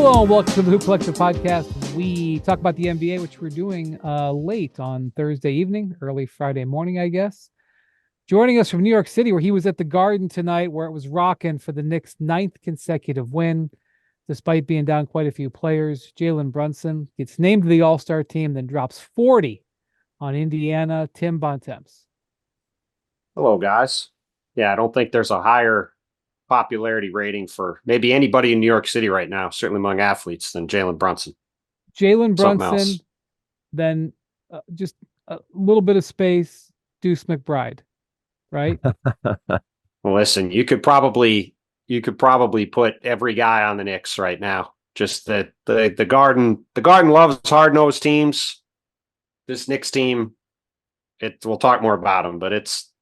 Hello and welcome to the Hoop Collective podcast. We talk about the NBA, which we're doing late on Thursday evening, early Friday morning, I guess. Joining us from New York City, where he was at the Garden tonight, where it was rocking for the Knicks' 9th consecutive win, despite being down quite a few players. Jalen Brunson gets named to the All-Star team, then drops 40 on Indiana. Tim Bontemps. Hello, guys. Yeah, I don't think there's a higher popularity rating for maybe anybody in New York City right now, certainly among athletes, than Jalen Brunson. Jalen Something Brunson, else. then just a little bit of space, Deuce McBride, right? Well, listen, you could probably put every guy on the Knicks right now. Just that the Garden loves hard-nosed teams. This Knicks team, we'll talk more about them, but it's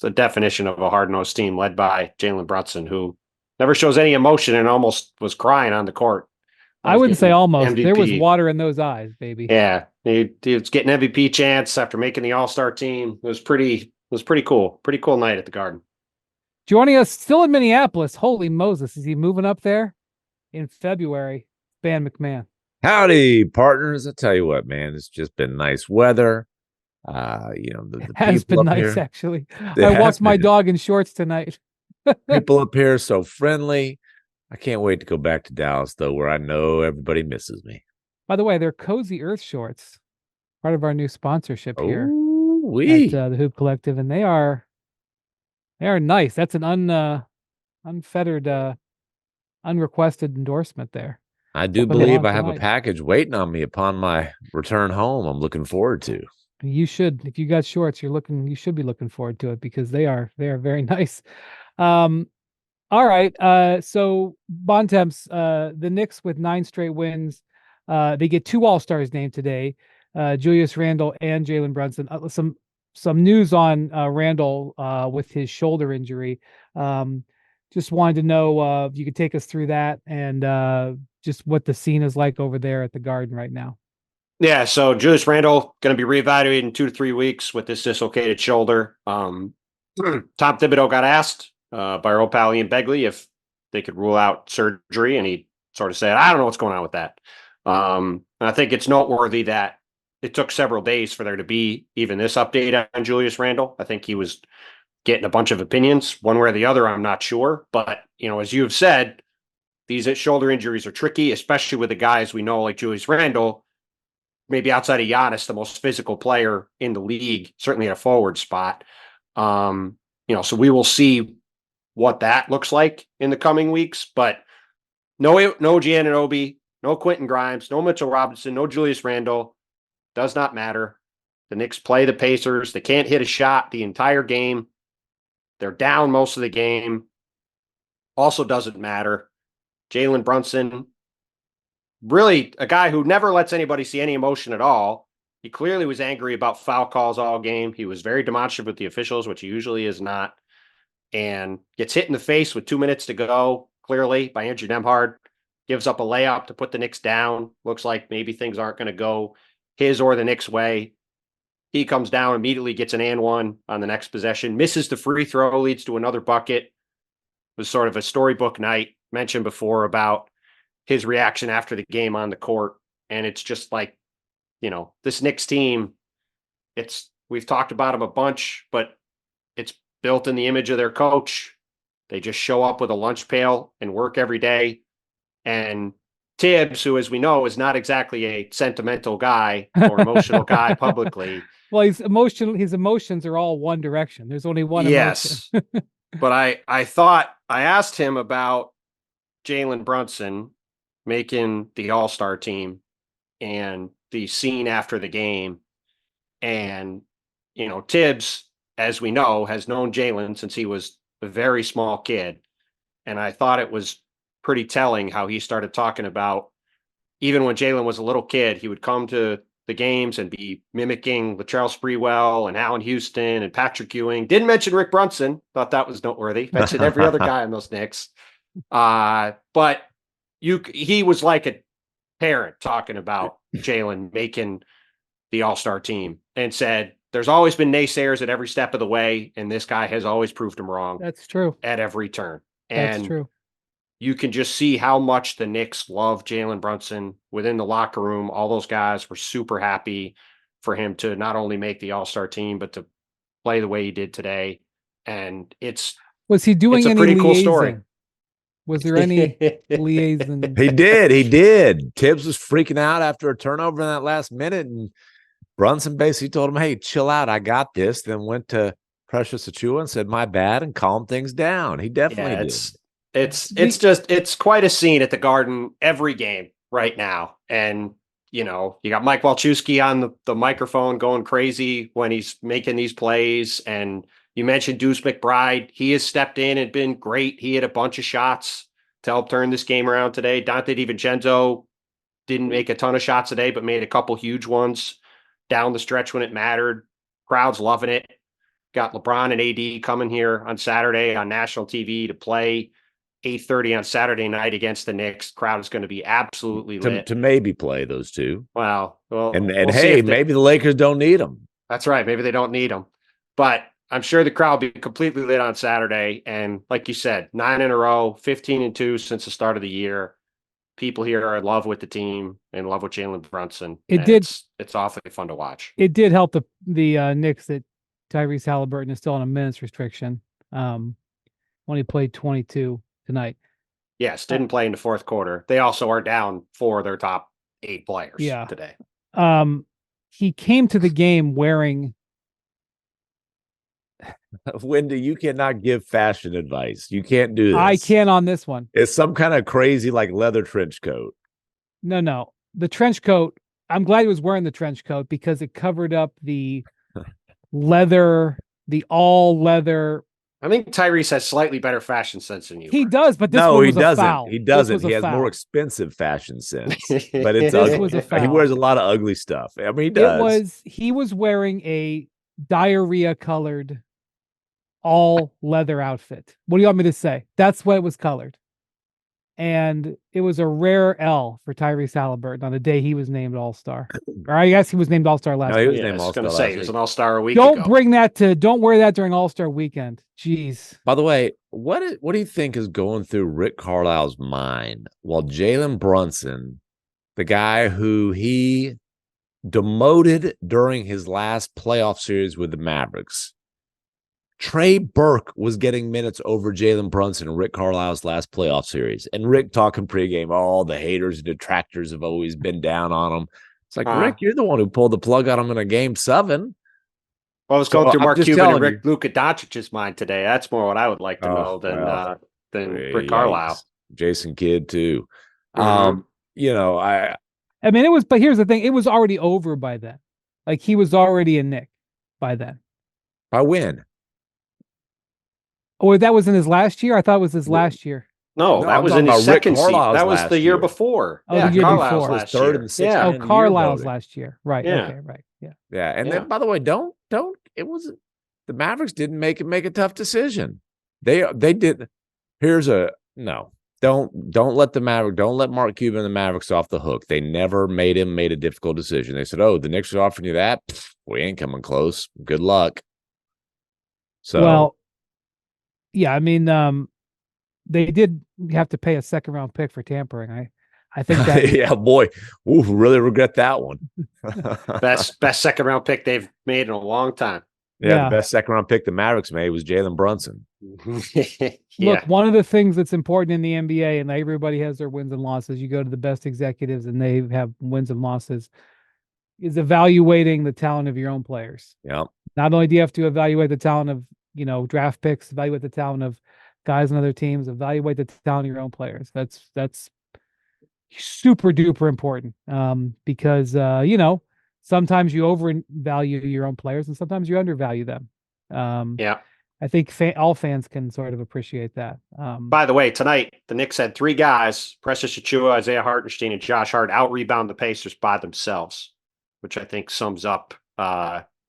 the definition of a hard-nosed team led by Jalen Brunson, who never shows any emotion and almost was crying on the court. I wouldn't say almost. There was MVP. water in those eyes, baby. Yeah, he was getting MVP chance after making the All-Star team. It was pretty cool. Pretty cool night at the Garden. Joining us still in Minneapolis. Holy Moses, is he moving up there in February? Van MacMahon. Howdy, partners. I tell you what, man, it's just been nice weather. The Has people been up nice, here, actually. it I has walked my been. dog in shorts tonight. People up here so friendly. I can't wait to go back to Dallas, though, where I know everybody misses me. By the way, they're Cozy Earth shorts, part of our new sponsorship here Oh, at the Hoop Collective, and they are nice. That's an unfettered, unrequested endorsement there. I do Putting them believe on I have a tonight. package waiting on me upon my return home. I'm looking forward to. You should, if you got shorts, you should be looking forward to it because they are very nice. All right. So Bontemps, the Knicks with 9 straight wins. They get 2 All-Stars named today, Julius Randle and Jalen Brunson. Some news on Randle with his shoulder injury. Just wanted to know if you could take us through that and just what the scene is like over there at the Garden right now. Yeah, so Julius Randle going to be reevaluated in 2 to 3 weeks with this dislocated shoulder. Tom Thibodeau got asked by our old pal Ian Begley if they could rule out surgery, and he sort of said, "I don't know what's going on with that." And I think it's noteworthy that it took several days for there to be even this update on Julius Randle. I think he was getting a bunch of opinions, one way or the other. I'm not sure, but as you have said, these shoulder injuries are tricky, especially with the guys we know like Julius Randle. Maybe outside of Giannis, the most physical player in the league, certainly at a forward spot. So we will see what that looks like in the coming weeks. But no Giannonobi, no Quentin Grimes, no Mitchell Robinson, no Julius Randle. Does not matter. The Knicks play the Pacers. They can't hit a shot the entire game. They're down most of the game. Also doesn't matter. Jalen Brunson, really a guy who never lets anybody see any emotion at all. He clearly was angry about foul calls all game. He was very demonstrative with the officials, which he usually is not, and gets hit in the face with 2 minutes to go, clearly, by Andrew Nembhard. Gives up a layup to put the Knicks down. Looks like maybe things aren't going to go his or the Knicks' way. He comes down, immediately gets an and one on the next possession, misses the free throw, leads to another bucket. It was sort of a storybook night, mentioned before about his reaction after the game on the court. And it's just like, this Knicks team, we've talked about them a bunch, but it's built in the image of their coach. They just show up with a lunch pail and work every day. And Tibbs, who, as we know, is not exactly a sentimental guy or emotional guy publicly. Well, his emotions are all one direction. There's only one emotion. Yes. But I asked him about Jalen Brunson making the All-Star team and the scene after the game. And, Tibbs, as we know, has known Jalen since he was a very small kid. And I thought it was pretty telling how he started talking about, even when Jalen was a little kid, he would come to the games and be mimicking Latrell Sprewell and Allen Houston and Patrick Ewing. Didn't mention Rick Brunson. Thought that was noteworthy. Mentioned every other guy on those Knicks. But he was like a parent talking about Jalen making the All-Star team and said, there's always been naysayers at every step of the way, and this guy has always proved him wrong. That's true. At every turn. That's true. you can just see how much the Knicks love Jalen Brunson within the locker room. All those guys were super happy for him to not only make the All-Star team, but to play the way he did today. And Was he doing a any pretty cool story. liaising? Was there any liaison? He did. Tibbs was freaking out after a turnover in that last minute, and Brunson basically told him, "Hey, chill out. I got this." Then went to Precious Achua and said, "My bad," and calmed things down. He definitely did. It's quite a scene at the Garden every game right now. And, you got Mike Walczewski on the microphone going crazy when he's making these plays. And you mentioned Deuce McBride. He has stepped in and been great. He had a bunch of shots to help turn this game around today. Dante DiVincenzo didn't make a ton of shots today, but made a couple huge ones down the stretch when it mattered. Crowd's loving it. Got LeBron and AD coming here on Saturday on national TV to play 8:30 on Saturday night against the Knicks. Crowd is going to be absolutely lit. To maybe play those two. Well, and hey, maybe the Lakers don't need them. That's right. Maybe they don't need them. But I'm sure the crowd will be completely lit on Saturday. And like you said, 9 in a row, 15-2 since the start of the year. People here are in love with the team and love with Jalen Brunson. It's awfully fun to watch. It did help the Knicks that Tyrese Halliburton is still on a minutes restriction. Only played 22 tonight. Yes, didn't play in the fourth quarter. They also are down 4 of their top 8 players today. He came to the game wearing. Wendy, you cannot give fashion advice. You can't do this. I can on this one. It's some kind of crazy like leather trench coat. No. The trench coat. I'm glad he was wearing the trench coat because it covered up the leather, the all leather. I think Tyrese has slightly better fashion sense than you. He does, but this one was a foul. He doesn't. He has more expensive fashion sense, but it's ugly. Was a foul. He wears a lot of ugly stuff. I mean, he does. He was wearing a diarrhea colored all leather outfit. What do you want me to say? That's what it was colored. And it was a rare L for Tyrese Halliburton on the day he was named All-Star. Or I guess he was named All-Star last week. He was named All-Star. He was an All-Star a week ago. Don't wear that during All-Star weekend. Jeez. By the way, what do you think is going through Rick Carlisle's mind while Jalen Brunson, the guy who he demoted during his last playoff series with the Mavericks, Trey Burke was getting minutes over Jalen Brunson in Rick Carlisle's last playoff series. And Rick talking pregame, all the haters and detractors have always been down on him. It's like, Rick, you're the one who pulled the plug on him in a game 7. Well, I was going through Mark Cuban and Luka Doncic's mind today. That's more what I would like to know than Rick Carlisle. Jason Kidd, too. I mean, it was, but here's the thing. It was already over by then. Like, he was already a Knick by then. By when? Or that was in his last year? I thought it was his last year. No, that was in his second season. That was the year before. Oh, the year Carlisle's before. Last third and sixth. Yeah. Carlisle's last year. Right. Yeah. Okay. Right. Yeah. Yeah. And then, by the way, it wasn't the Mavericks didn't make a tough decision. They did. Don't let Mark Cuban and the Mavericks off the hook. They never made a difficult decision. They said, "Oh, the Knicks are offering you that. We ain't coming close. Good luck." So, well, yeah, I mean, they did have to pay a second-round pick for tampering. I think that. Yeah, boy, really regret that one. best second-round pick they've made in a long time. Yeah, the best second-round pick the Mavericks made was Jalen Brunson. Look, one of the things that's important in the NBA, and everybody has their wins and losses. You go to the best executives, and they have wins and losses. Is evaluating the talent of your own players. Yeah. Not only do you have to evaluate the talent of draft picks, evaluate the talent of guys on other teams, evaluate the talent of your own players. That's super duper important because sometimes you overvalue your own players and sometimes you undervalue them. I think all fans can sort of appreciate that. By the way, tonight the Knicks had 3 guys: Precious Achua, Isaiah Hartenstein, and Josh Hart out-rebound the Pacers by themselves, which I think sums up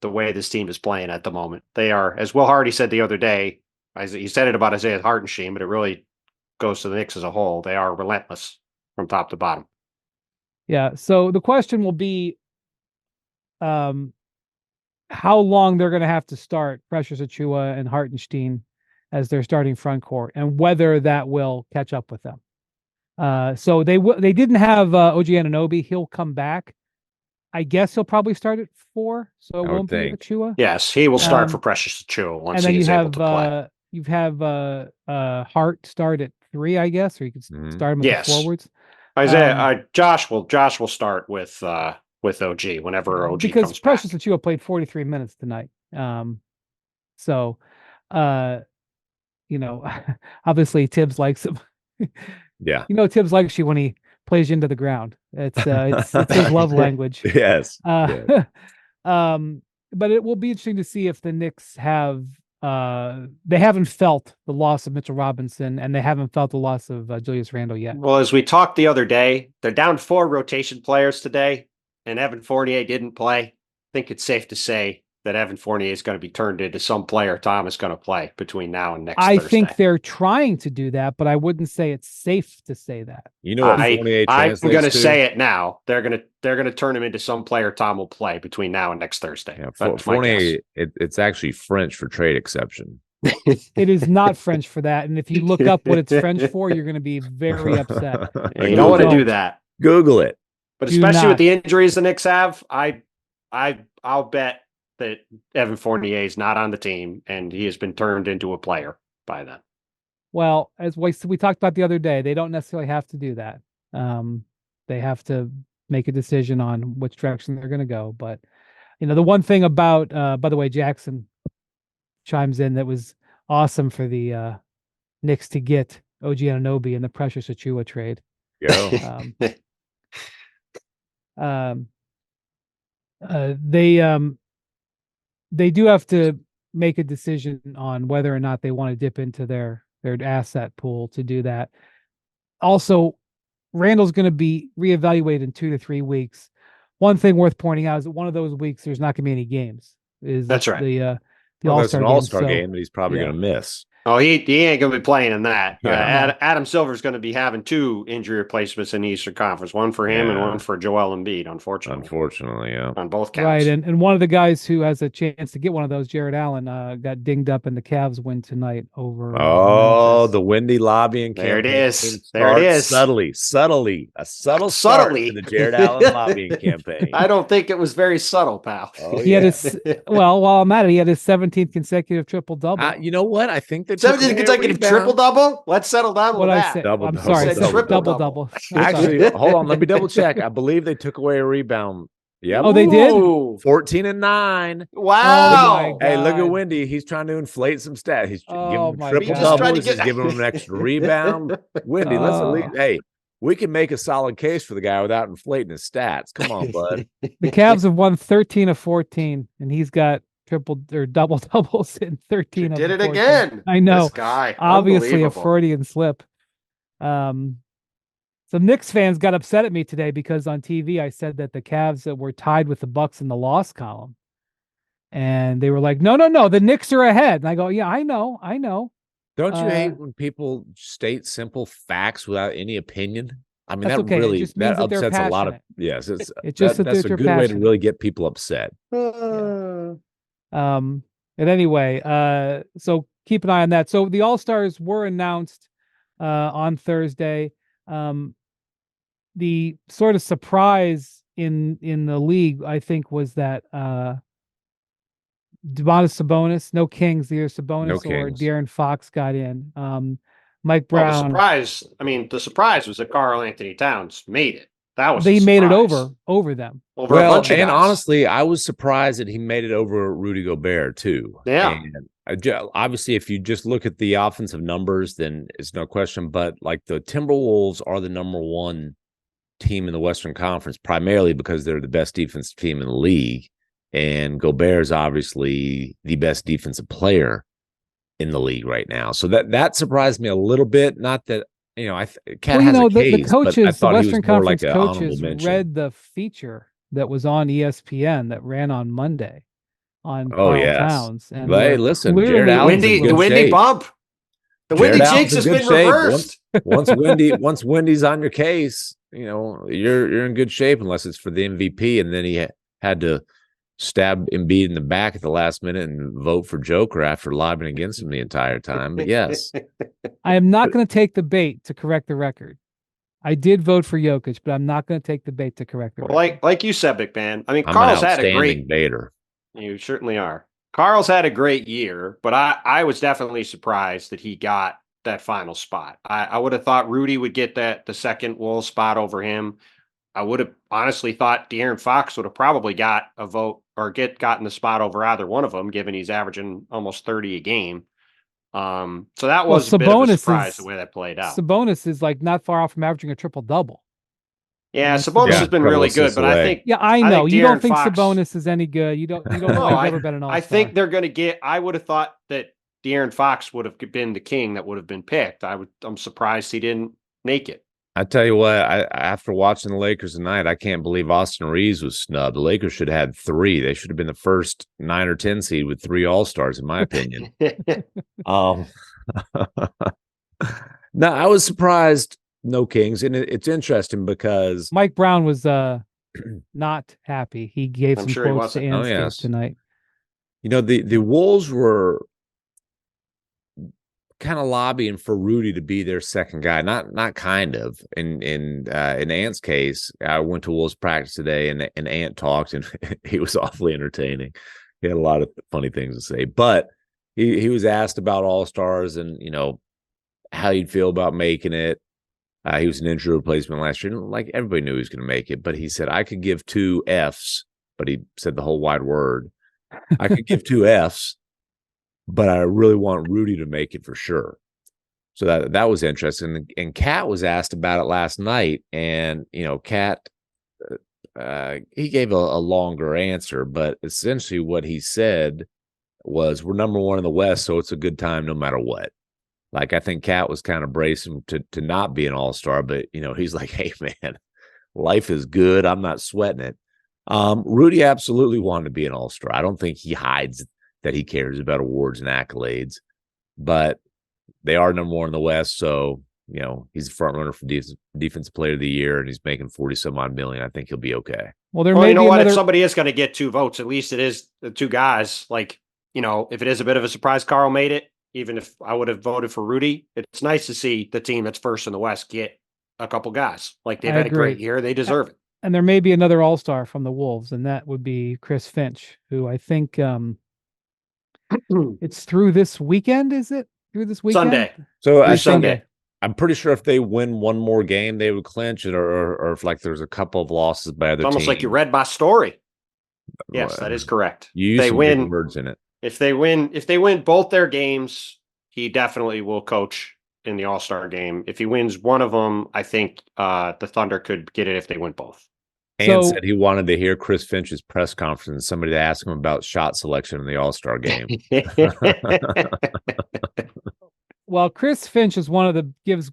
the way this team is playing at the moment. They are, as Will Hardy said the other day, he said it about Isaiah Hartenstein, but it really goes to the Knicks as a whole. They are relentless from top to bottom. Yeah. So the question will be how long they're going to have to start Precious Achua and Hartenstein as their starting front court, and whether that will catch up with them. So they didn't have OG Anunoby. He'll come back. I guess he'll probably start at 4, so it won't be Achua. Yes, he will start for Precious Achua once he is able to play. You have Hart start at 3, I guess, or you could start him at the forwards. Josh will start with OG whenever OG because comes Precious back. Achua played 43 minutes tonight. So obviously Tibbs likes him. Yeah. Tibbs likes you when he plays you into the ground. It's his love language. Yes. But it will be interesting to see if the Knicks have they haven't felt the loss of Mitchell Robinson, and they haven't felt the loss of Julius Randle yet. Well, as we talked the other day, they're down 4 rotation players today, and Evan Fournier didn't play. I think it's safe to say that Evan Fournier is going to be turned into some player Tom is going to play between now and next Thursday. I think they're trying to do that, but I wouldn't say it's safe to say that. You know what Fournier translates I'm going to to? say it now. They're going to turn him into some player Tom will play between now and next Thursday. Yeah, Fournier, it's actually French for trade exception. It is not French for that, and if you look up what it's French for, you're going to be very upset. You don't want to do that. Google it. But especially with the injuries the Knicks have, I'll bet that Evan Fournier is not on the team, and he has been turned into a player by then. Well, as we talked about the other day, they don't necessarily have to do that. They have to make a decision on which direction they're going to go. But, the one thing about, by the way, Jackson chimes in, that was awesome for the Knicks to get OG Anunoby in the Precious Achua trade. They do have to make a decision on whether or not they want to dip into their asset pool to do that. Also, Randall's going to be reevaluated in 2 to 3 weeks. One thing worth pointing out is that one of those weeks there's not going to be any games. That's right. The All-Star game that he's probably going to miss. Oh, he ain't going to be playing in that. Adam Silver's going to be having 2 injury replacements in the Eastern Conference, one for him and one for Joel Embiid, unfortunately. Yeah. On both counts. Right, and one of the guys who has a chance to get one of those, Jared Allen, got dinged up in the Cavs win tonight over the Windy lobbying campaign. There it is. There it is. Subtly. A subtle start to the Jared Allen lobbying campaign. I don't think it was very subtle, pal. He had while I'm at it, he had his 17th consecutive triple-double. You know what? I think that 17 consecutive triple-double? Let's settle down with that. I'm sorry, double-double. Actually, hold on. Let me double check. I believe they took away a rebound. Yep. Oh, they did? 14-9. Wow. Hey, look at Windy. He's trying to inflate some stats. He's giving him triple-doubles. He's giving him an extra rebound. Windy, let's at least, hey, we can make a solid case for the guy without inflating his stats. Come on, bud. The Cavs have won 13 of 14, and he's got triple or double doubles in 13 of 14. Did it again. I know. This guy. Obviously a Freudian slip. Some Knicks fans got upset at me today because on TV I said that the Cavs were tied with the Bucks in the loss column. And they were like, no, the Knicks are ahead. And I go, yeah, I know. Don't you hate when people state simple facts without any opinion? I mean, that okay. really that upsets a lot of. Yes, that's a good way to really get people upset. And anyway, so keep an eye on that. So the All-Stars were announced on Thursday. The sort of surprise in the league, I think, was that Domantas Sabonis, no Kings either, Sabonis or De'Aaron Fox got in. Mike Brown. The surprise was that Karl Anthony Towns made it. They made it over them. A bunch of guys. Honestly, I was surprised that he made it over Rudy Gobert too. Yeah. And obviously, if you just look at the offensive numbers, then it's no question. But like the Timberwolves are the number 1 team in the Western Conference, primarily because they're the best defensive team in the league, and Gobert is obviously the best defensive player in the league right now. So that surprised me a little bit. Not that. Cat has a case, the coaches, but I thought the Western Conference coaches read the feature that was on ESPN that ran on Monday on Towns. And hey, listen, Jared Allen's the Windy bump. The Windy jinx has been reversed. Once Windy's on your case, you're in good shape unless it's for the MVP, and then he had to stab Embiid in the back at the last minute and vote for Joker after lobbying against him the entire time. But yes, I am not going to take the bait to correct the record. I did vote for Jokic, but I'm not going to take the bait to correct the record. Like you said, MacMahon. I mean, I'm Carl's an had a outstanding great. baiter. You certainly are. Carl's had a great year, but I was definitely surprised that he got that final spot. I would have thought Rudy would get the second Wolves spot over him. I would have honestly thought De'Aaron Fox would have probably got a vote or gotten the spot over either one of them, given he's averaging almost 30 a game. So that was a bit of a surprise the way that played out. Sabonis is like not far off from averaging a triple double. Yeah, Sabonis has been really good, but I think I know you don't think Fox, Sabonis is any good. You don't know he's ever been an all-star. I think they're going to get. I would have thought that De'Aaron Fox would have been the king that would have been picked. I'm surprised he didn't make it. I tell you what, after watching the Lakers tonight, I can't believe Austin Reeves was snubbed. The Lakers should have had 3. They should have been the first 9 or 10 seed with 3 All-Stars, in my opinion. No, I was surprised. No Kings, and it's interesting because Mike Brown was not happy. He gave some quotes to Ansted tonight. You know, the Wolves were kind of lobbying for Rudy to be their second guy. Not kind of. In Ant's case, I went to Wolves practice today, and Ant talked, and he was awfully entertaining. He had a lot of funny things to say, but he was asked about All-Stars and how he'd feel about making it. He was an injury replacement last year. Like everybody knew he was going to make it, but he said, I could give 2 Fs, but he said the whole wide word. I could give 2 Fs, but I really want Rudy to make it for sure. So that was interesting. And Cat was asked about it last night, and Cat he gave a longer answer, but essentially what he said was, we're number 1 in the West, so it's a good time no matter what. Like, I think Cat was kind of bracing to not be an all-star, but, he's like, hey, man, life is good. I'm not sweating it. Rudy absolutely wanted to be an all-star. I don't think he hides that he cares about awards and accolades, but they are number 1 in the West. So, he's a front runner for defensive player of the year, and he's making 40-some-odd million. I think he'll be okay. Well, you know what? If somebody is going to get 2 votes, at least it is the 2 guys. Like, if it is a bit of a surprise, Carl made it. Even if I would have voted for Rudy, it's nice to see the team that's first in the West get a couple guys. Like, they've had a great year. They deserve it. And there may be another all-star from the Wolves, and that would be Chris Finch, who I think it's through this weekend. Is it through this weekend? Sunday. So Sunday. I'm pretty sure if they win one more game, they would clinch it, or if there's a couple of losses by other teams. Almost like you read my story. Yes, that is correct. You use some big words in it. If they win both their games, he definitely will coach in the All-Star game. If he wins one of them, I think the Thunder could get it if they win both. And said he wanted to hear Chris Finch's press conference and somebody to ask him about shot selection in the All-Star game. Well, Chris Finch is one of the gives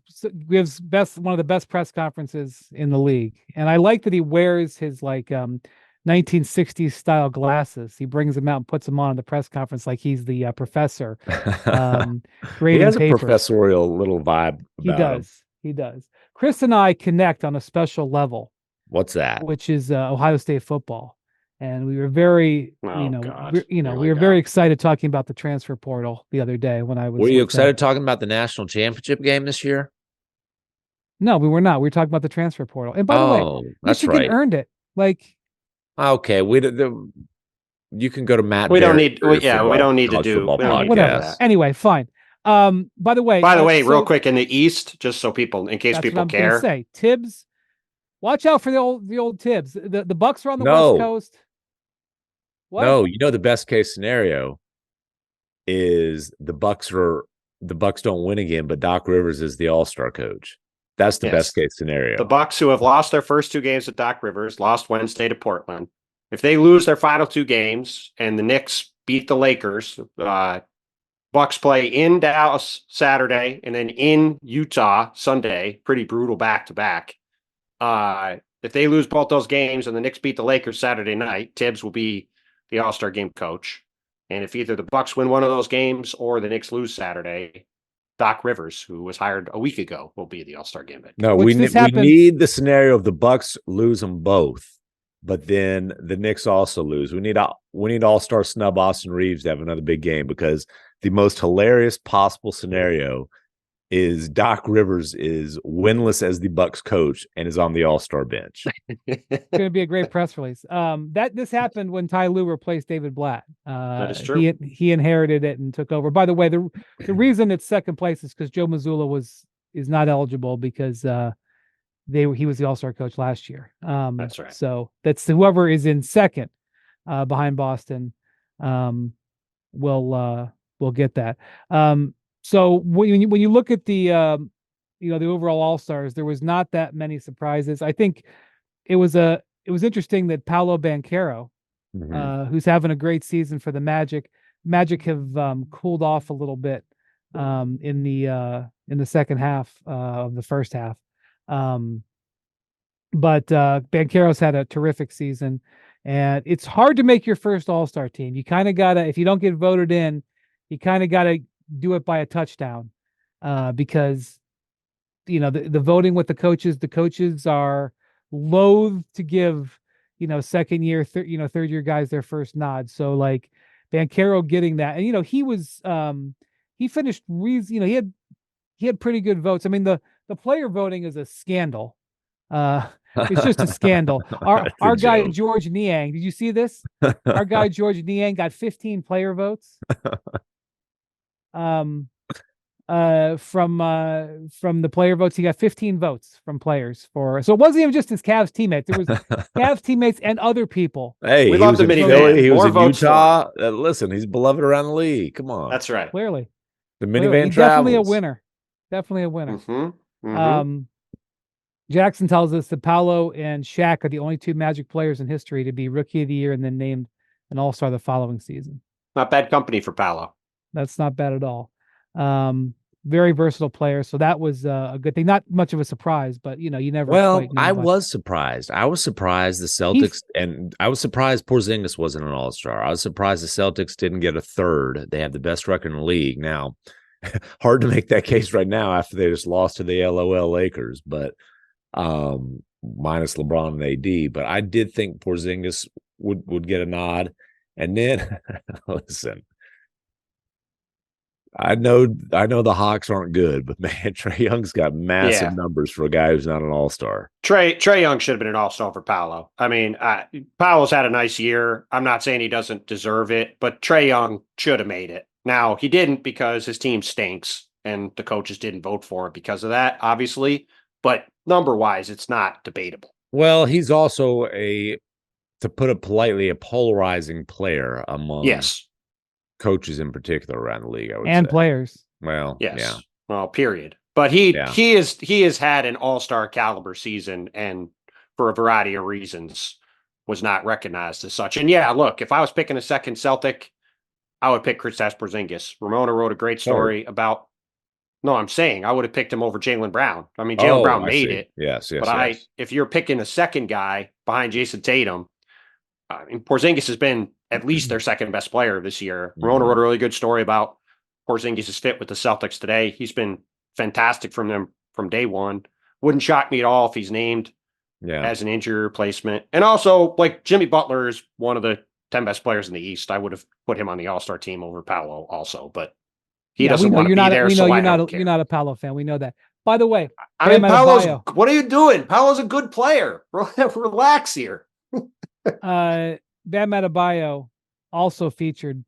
one of the best press conferences in the league, and I like that he wears his 1960s style glasses. He brings them out and puts them on in the press conference like he's the professor. He has a professorial little vibe about him. He does. Chris and I connect on a special level. What's that? Which is Ohio State football. And we were very, we were very excited talking about the transfer portal the other day when I was. Were you excited talking about the national championship game this year? No, we were not. We were talking about the transfer portal. And by the way, Michigan earned it. Okay, you can go to Matt. We don't need. We don't need to do whatever. Anyway, fine. By the way, real quick in the East, just so people, in case people care, say Tibbs. Watch out for the old Tibbs. The Bucks are on the West Coast. What? No, the best case scenario is the Bucks don't win again, but Doc Rivers is the All-Star coach. That's the best case scenario. The Bucks, who have lost their first 2 games with Doc Rivers, lost Wednesday to Portland. If they lose their final 2 games and the Knicks beat the Lakers, Bucks play in Dallas Saturday and then in Utah Sunday. Pretty brutal back-to-back. If they lose both those games and the Knicks beat the Lakers Saturday night, Tibbs will be the All-Star game coach. And if either the Bucks win one of those games or the Knicks lose Saturday, Doc Rivers, who was hired a week ago, will be the All-Star game. No, we need the scenario of the Bucks lose them both, but then the Knicks also lose. We need all-star snub Austin Reeves to have another big game, because the most hilarious possible scenario is Doc Rivers is winless as the Bucks coach and is on the all-star bench. It's going to be a great press release. This happened when Ty Lue replaced David Blatt. That is true. He inherited it and took over. By the way, the reason it's second place is because Joe Mazzulla is not eligible because he was the All-Star coach last year. That's right. So that's whoever is in second behind Boston will get that. So when you look at the the overall All-Stars, there was not that many surprises. I think it was interesting that Paolo Banchero, who's having a great season for the Magic have cooled off a little bit in the second half of the first half. But Banchero's had a terrific season, and it's hard to make your first All-Star team. You kind of gotta, if you don't get voted in, you kind of gotta do it by a touchdown, because the voting with the coaches are loath to give second year, third year guys their first nod. So like Banchero getting that, and he finished he had pretty good votes. I mean the player voting is a scandal. It's just a scandal. Our guy George Niang, did you see this? Our guy George Niang got 15 player votes. From the player votes, he got 15 votes from players so it wasn't even just his Cavs teammates. There was Cavs teammates and other people. Hey, we love the minivan. He was in Utah. Listen, he's beloved around the league. Come on, that's right. Clearly, the minivan travels. Definitely a winner. Definitely a winner. Mm-hmm. Jackson tells us that Paolo and Shaq are the only two Magic players in history to be Rookie of the Year and then named an All-Star the following season. Not bad company for Paolo. That's not bad at all. Very versatile player, so that was a good thing. Not much of a surprise, but you never. Well, I was surprised. I was surprised the Celtics, and I was surprised Porzingis wasn't an All-Star. I was surprised the Celtics didn't get a third. They have the best record in the league now. Hard to make that case right now after they just lost to the LOL Lakers, but minus LeBron and AD. But I did think Porzingis would get a nod, and then listen. I know the Hawks aren't good, but man, Trae Young's got massive numbers for a guy who's not an All-Star. Trae Young should have been an All-Star for Paolo. I mean, Paolo's had a nice year. I'm not saying he doesn't deserve it, but Trae Young should have made it. Now, he didn't because his team stinks and the coaches didn't vote for it because of that, obviously. But number-wise, it's not debatable. Well, he's also to put it politely, a polarizing player among coaches in particular around the league, I would say. And players. Well, yes. Yeah. Well, period. But he has had an all-star caliber season, and for a variety of reasons was not recognized as such. And look, if I was picking a second Celtic, I would pick Kristaps Porzingis. Ramona wrote a great story about. No, I'm saying I would have picked him over Jaylen Brown. I mean, Jaylen Brown made it. Yes. But if you're picking a second guy behind Jason Tatum, I mean, Porzingis has been at least their second best player this year. Ramona wrote a really good story about Porzingis' fit with the Celtics today. He's been fantastic from them from day one. Wouldn't shock me at all if he's named as an injury replacement. And also, like, Jimmy Butler is one of the 10 best players in the East. I would have put him on the All-Star team over Paolo also, but he doesn't want to be there. We know so you're not a Paolo fan. We know that. By the way, I mean, what are you doing? Paolo's a good player. Relax here. Bam Adebayo also featured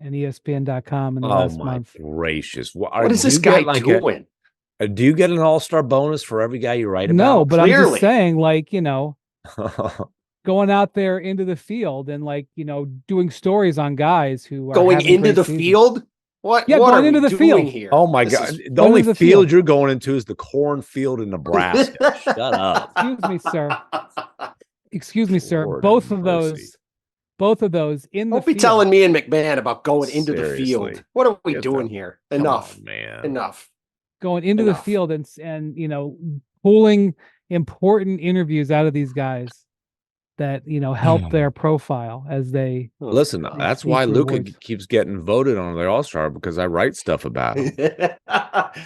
in ESPN.com in the last month. Oh my gracious! What is this guy doing? Do you get an All-Star bonus for every guy you write about? No, but clearly. I'm just saying, like, going out there into the field and, like, doing stories on guys who are going into the field. What? Yeah, what going into the field here? Oh my God! The only field you're going into is the cornfield in Nebraska. Shut up. Excuse me, sir. Lord both of those in the Don't field. be telling me and MacMahon about going into Seriously. the field. What are we doing here? Enough, on, man. Enough. Going into the field and pulling important interviews out of these guys that help their profile as they listen. That's why Luka keeps getting voted on the All-Star, because I write stuff about him.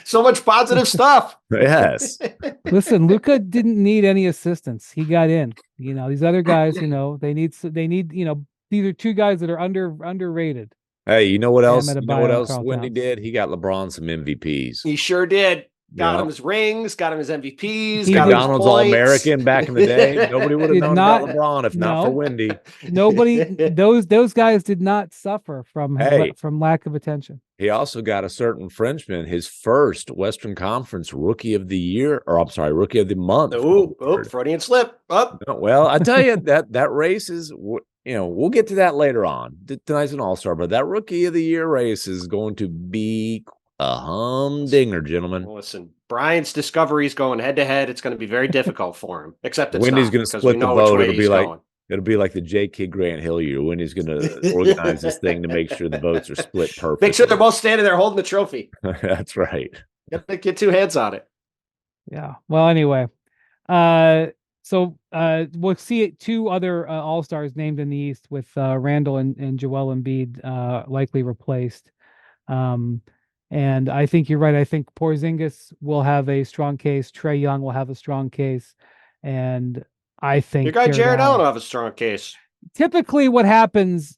So much positive stuff. Yes. Listen, Luka didn't need any assistance. He got in. These other guys, they need, these are two guys that are underrated. Hey, you know what Bam else? You know what Adebayo and else Karl Wendy Towns. did? He got LeBron some MVPs. He sure did. Got Yeah. him his rings, got him his MVPs, He got him his McDonald's points. All-American back in the day. Nobody would have Did known not- about LeBron if not for no. Wendy. Nobody, those guys did not suffer from Hey. from lack of attention. He also got a certain Frenchman, his first Western Conference Rookie of the Year, or I'm sorry, Rookie of the Month. Oh, Freudian slip. Up. Well, I tell you that race is, we'll get to that later on. Tonight's an All-Star, but that Rookie of the Year race is going to be a humdinger, gentlemen. Listen, Brian's discovery's going head to head. It's going to be very difficult for him. Except it's Wendy's not, going to because we split the know which vote. way he's going. It'll be like the J.K. Grant Hill year. Wendy's going to organize this thing to make sure the votes are split perfectly. Make sure they're both standing there holding the trophy. That's right. Get two hands on it. Yeah. Well, anyway, so we'll see two other All-Stars named in the East with Randall and Joel Embiid likely replaced. And I think you're right. I think Porzingis will have a strong case. Trae Young will have a strong case. And I think your guy Jared Allen will have a strong case. Typically what happens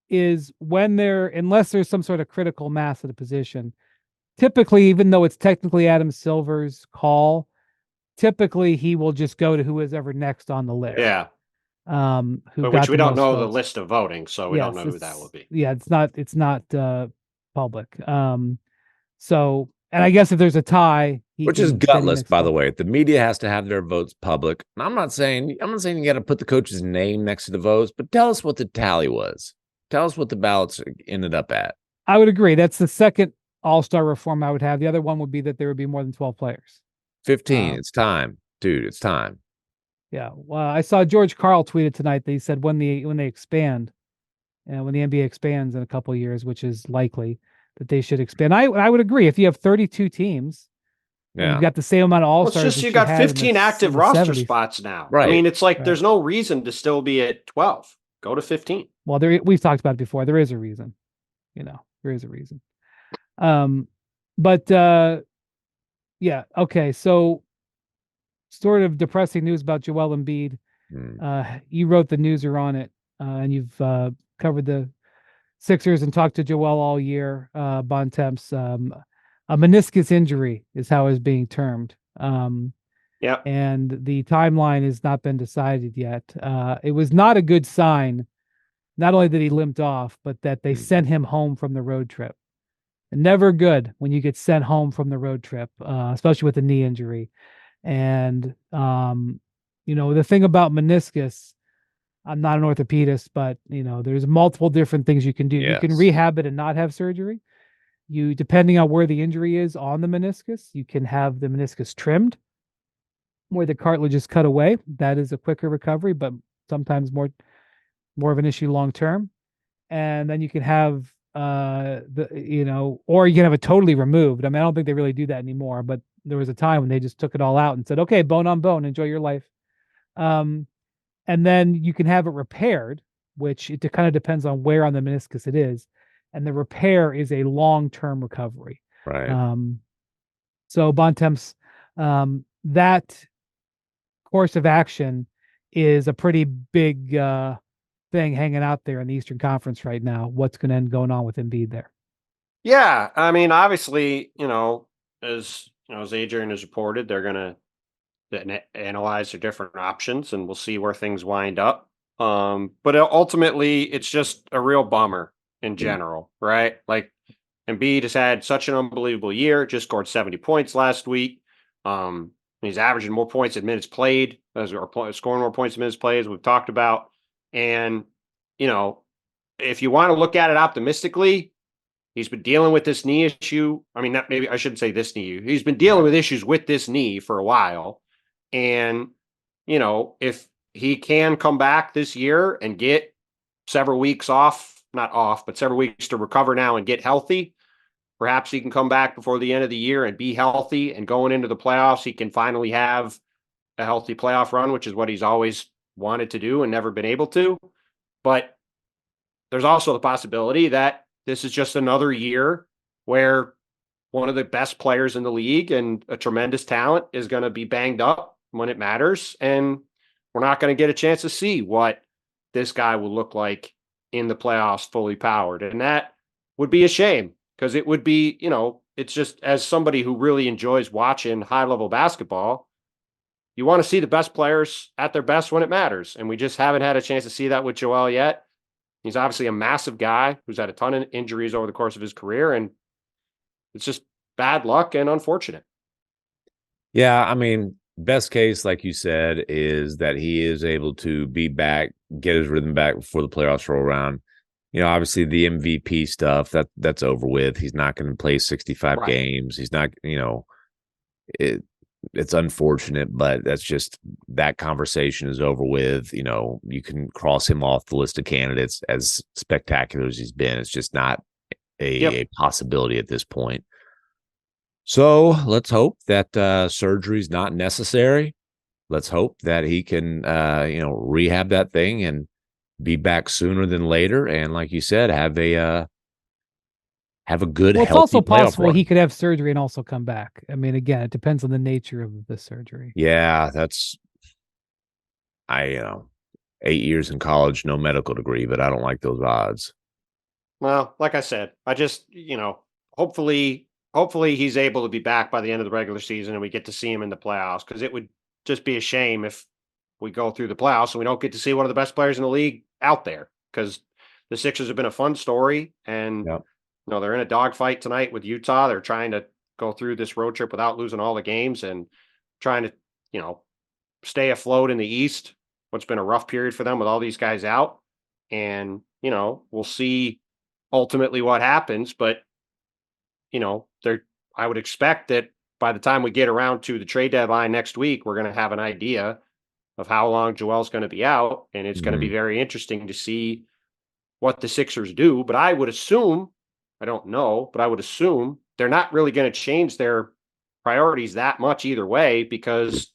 is unless there's some sort of critical mass at a position, typically, even though it's technically Adam Silver's call, typically he will just go to who is ever next on the list. Yeah. Which we don't know the list of voting, so we don't know who that will be. Yeah, it's not public. So, and I guess if there's a tie, which is gutless, by the way. The media has to have their votes public. And I'm not saying you got to put the coach's name next to the votes, but tell us what the tally was. Tell us what the ballots ended up at. I would agree. That's the second All-Star reform I would have. The other one would be that there would be more than 12 players. 15. It's time, dude. It's time. Yeah. Well, I saw George Karl tweeted tonight that he said when they expand, when the NBA expands in a couple of years, which is likely, that they should expand. I would agree. If you have 32 teams, you've got the same amount of All-Stars. It's just you got 15 active roster spots now. Right. I mean, it's like there's no reason to still be at 12. Go to 15. Well, we've talked about it before. There is a reason. There is a reason. Yeah. Okay. So, sort of depressing news about Joel Embiid. You wrote the newser on it, and you've covered the Sixers and talked to Joel all year. Bontemps, a meniscus injury is how it's being termed. Yeah. And the timeline has not been decided yet. It was not a good sign, not only that he limped off, but that they sent him home from the road trip. Never good when you get sent home from the road trip, especially with a knee injury. And, the thing about meniscus, I'm not an orthopedist, but there's multiple different things you can do. Yes. You can rehab it and not have surgery. Depending on where the injury is on the meniscus, you can have the meniscus trimmed, where the cartilage is cut away. That is a quicker recovery, but sometimes more of an issue long term. And then you can have or you can have it totally removed. I mean, I don't think they really do that anymore, but there was a time when they just took it all out and said, okay, bone on bone, enjoy your life. And then you can have it repaired, which it kind of depends on where on the meniscus it is. And the repair is a long-term recovery. Right. So Bontemps, that course of action is a pretty big thing hanging out there in the Eastern Conference right now. What's going to end going on with Embiid there? Yeah. I mean, obviously, as Adrian has reported, they're going to analyze their different options and we'll see where things wind up. But ultimately, it's just a real bummer in general, right? Like Embiid has had such an unbelievable year, just scored 70 points last week. He's averaging more points than minutes played, scoring more points than minutes played, as we've talked about. And, if you want to look at it optimistically, he's been dealing with this knee issue. I mean, maybe I shouldn't say this knee. He's been dealing with issues with this knee for a while. And, if he can come back this year and get several weeks but several weeks to recover now and get healthy, perhaps he can come back before the end of the year and be healthy. And going into the playoffs, he can finally have a healthy playoff run, which is what he's always wanted to do and never been able to. But there's also the possibility that this is just another year where one of the best players in the league and a tremendous talent is going to be banged up when it matters. And, we're not going to get a chance to see what this guy will look like in the playoffs fully powered. And that would be a shame because it would be, it's just as somebody who really enjoys watching high level basketball, you want to see the best players at their best when it matters. And we just haven't had a chance to see that with Joel yet. He's obviously a massive guy who's had a ton of injuries over the course of his career. And it's just bad luck and unfortunate. Yeah, I mean, best case, like you said, is that he is able to be back, get his rhythm back before the playoffs roll around. Obviously the MVP stuff that's over with. He's not going to play 65 games. He's not, it's unfortunate, but that's just that conversation is over with. You can cross him off the list of candidates as spectacular as he's been. It's just not a possibility at this point. So let's hope that surgery is not necessary. Let's hope that he can, rehab that thing and be back sooner than later. And like you said, have a good, well, it's healthy also playoff possible run. he could have surgery and also come back. I mean, again, it depends on the nature of the surgery. Yeah, 8 years in college, no medical degree, but I don't like those odds. Well, like I said, I just, hopefully he's able to be back by the end of the regular season and we get to see him in the playoffs, because it would just be a shame if we go through the playoffs and we don't get to see one of the best players in the league out there, because the Sixers have been a fun story. And, they're in a dogfight tonight with Utah. They're trying to go through this road trip without losing all the games and trying to, stay afloat in the East. What's been a rough period for them with all these guys out. And, we'll see ultimately what happens, but I would expect that by the time we get around to the trade deadline next week, we're going to have an idea of how long Joel's going to be out. And it's going to be very interesting to see what the Sixers do. But I would assume, I don't know, but I would assume they're not really going to change their priorities that much either way, because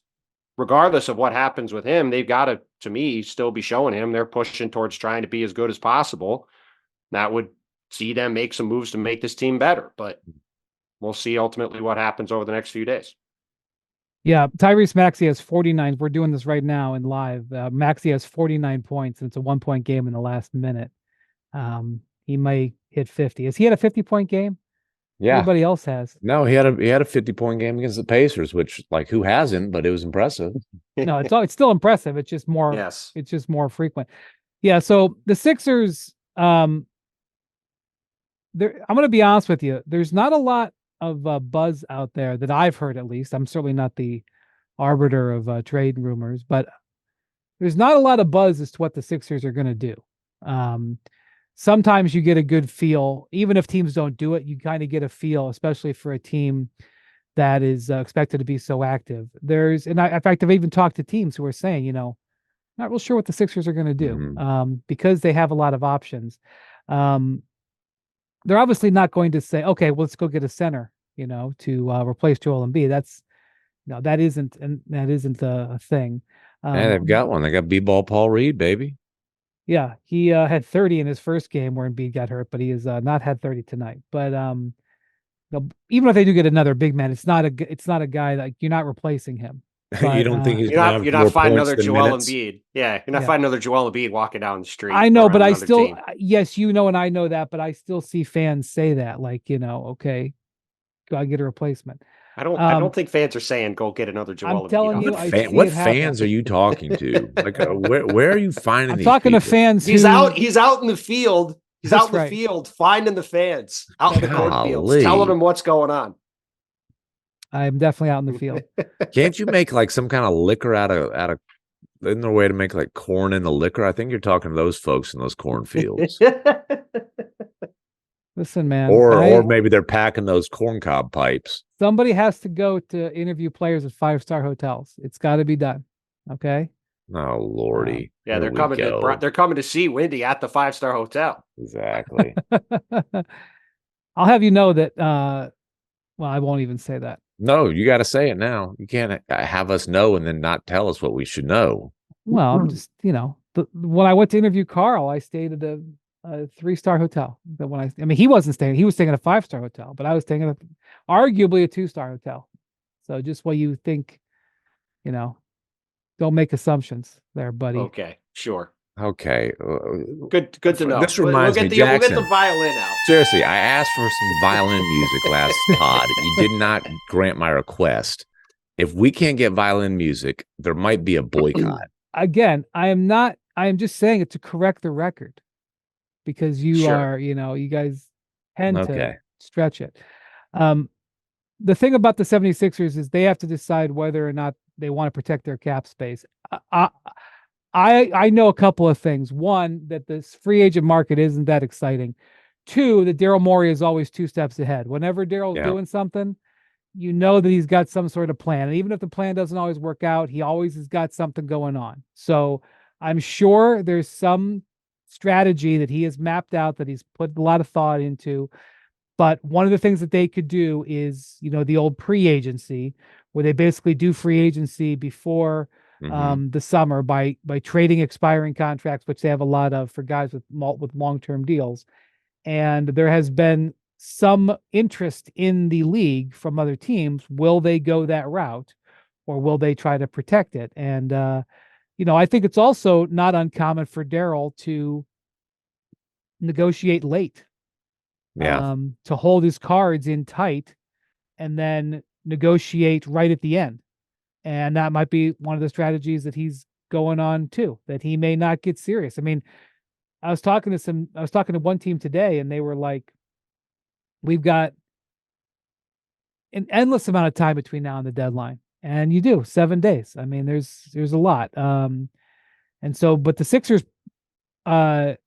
regardless of what happens with him, they've got to me, still be showing him they're pushing towards trying to be as good as possible. That would see them make some moves to make this team better, but we'll see ultimately what happens over the next few days. Yeah, Tyrese Maxey has 49. We're doing this right now in live. Maxey has 49 points, and it's a 1-point game in the last minute. He may hit 50. Has he had a 50-point game? Yeah. Everybody else has. No, he had a 50-point game against the Pacers, which, like, who hasn't? But it was impressive. No, it's still impressive. It's just more. Yes. It's just more frequent. Yeah. So the Sixers. I'm going to be honest with you. There's not a lot of buzz out there that I've heard, at least. I'm certainly not the arbiter of trade rumors, but there's not a lot of buzz as to what the Sixers are going to do. Sometimes you get a good feel, even if teams don't do it, you kind of get a feel, especially for a team that is expected to be so active. In fact, I've even talked to teams who are saying, not real sure what the Sixers are going to do, because they have a lot of options. They're obviously not going to say, okay, well, let's go get a center, to replace Joel Embiid. That isn't a thing. Yeah, they've got one. They got B-ball Paul Reed, baby. Yeah, he had 30 in his first game where Embiid got hurt, but he has not had 30 tonight. But even if they do get another big man, it's not a guy that you're not replacing him. But, you don't think he's you're not finding another Joel Embiid? Yeah, you're not finding another Joel Embiid walking down the street. I know, but I still, team. Yes, and I know that, but I still see fans say that, like, okay, gotta get a replacement. I don't think fans are saying go get another Joel Embiid. I'm telling you, what fans are you talking to? Like, where are you finding? I'm these talking people? to fans. He's out in the field. He's out in the right. field finding the fans out in the cornfields, telling them what's going on. I'm definitely out in the field. Can't you make like some kind of liquor out of? Isn't there a way to make like corn in the liquor? I think you're talking to those folks in those cornfields. Listen, man. Or maybe they're packing those corncob pipes. Somebody has to go to interview players at 5-star hotels. It's got to be done. Okay. Oh Lordy. Yeah, they're coming to see Windy at the 5-star hotel. Exactly. I'll have you know that. Well, I won't even say that. No, you got to say it now. You can't have us know and then not tell us what we should know. Well, I'm just, when I went to interview Carl, I stayed at a 3-star hotel. But he wasn't staying. He was staying at a 5-star hotel, but I was staying at arguably a 2-star hotel. So just what you think, don't make assumptions there, buddy. Okay, sure. Okay. Good to know. This reminds me, We'll get Jackson. the violin out. Seriously, I asked for some violin music last pod. You did not grant my request. If we can't get violin music, there might be a boycott. Again, I am just saying it to correct the record, because you Sure. are, you guys tend Okay. to stretch it. The thing about the 76ers is they have to decide whether or not they want to protect their cap space. I know a couple of things. One, that this free agent market isn't that exciting. Two, that Daryl Morey is always 2 steps ahead. Whenever Daryl's doing something, you know that he's got some sort of plan. And even if the plan doesn't always work out, he always has got something going on. So I'm sure there's some strategy that he has mapped out, that he's put a lot of thought into. But one of the things that they could do is, the old pre-agency, where they basically do free agency before the summer by trading expiring contracts, which they have a lot of for guys with long-term deals. And there has been some interest in the league from other teams. Will they go that route, or will they try to protect it? And I think it's also not uncommon for Daryl to negotiate late. To hold his cards in tight and then negotiate right at the end. And that might be one of the strategies that he's going on too, that he may not get serious. I mean, I was talking to one team today, and they were like, we've got an endless amount of time between now and the deadline. And you do 7 days. I mean, there's a lot. And so, but the Sixers, they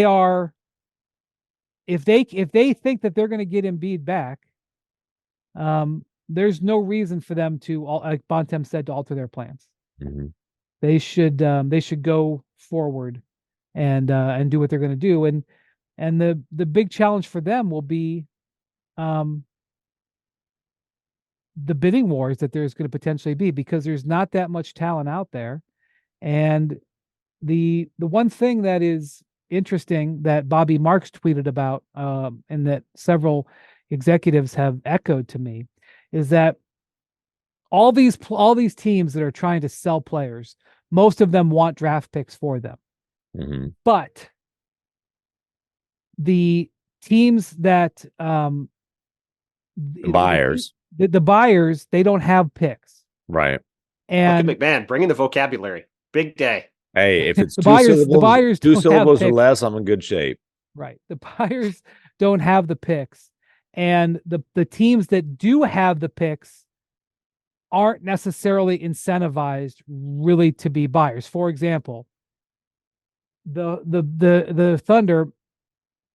are, if they think that they're going to get Embiid back, there's no reason for them to, like Bontemps said, to alter their plans. They should go forward and do what they're going to do. And the big challenge for them will be the bidding wars that there's going to potentially be, because there's not that much talent out there. And the one thing that is interesting that Bobby Marks tweeted about, and that several executives have echoed to me, is that all these teams that are trying to sell players, most of them want draft picks for them. But the teams that the buyers, the buyers, they don't have picks. Right. And MacMahon, bring in the vocabulary. Big day. Hey, if it's the buyers two syllables or picks. less, I'm in good shape. Right. The buyers don't have the picks. And the teams that do have the picks aren't necessarily incentivized really to be buyers. For example, the Thunder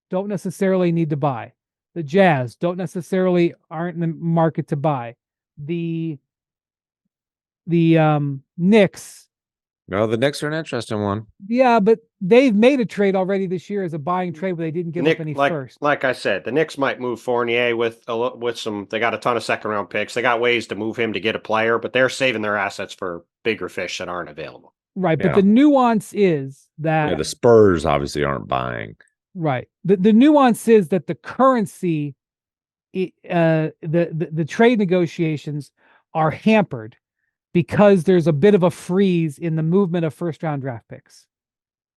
don't necessarily need to buy. The Jazz aren't in the market to buy. The Knicks. No, the Knicks are an interesting one. Yeah, but they've made a trade already this year as a buying trade, but they didn't give up any first. Like I said, the Knicks might move Fournier with some. They got a ton of second round picks. They got ways to move him to get a player, but they're saving their assets for bigger fish that aren't available. Right, but the nuance is that the Spurs obviously aren't buying. Right. The nuance is that the currency, the trade negotiations are hampered because there's a bit of a freeze in the movement of first round draft picks.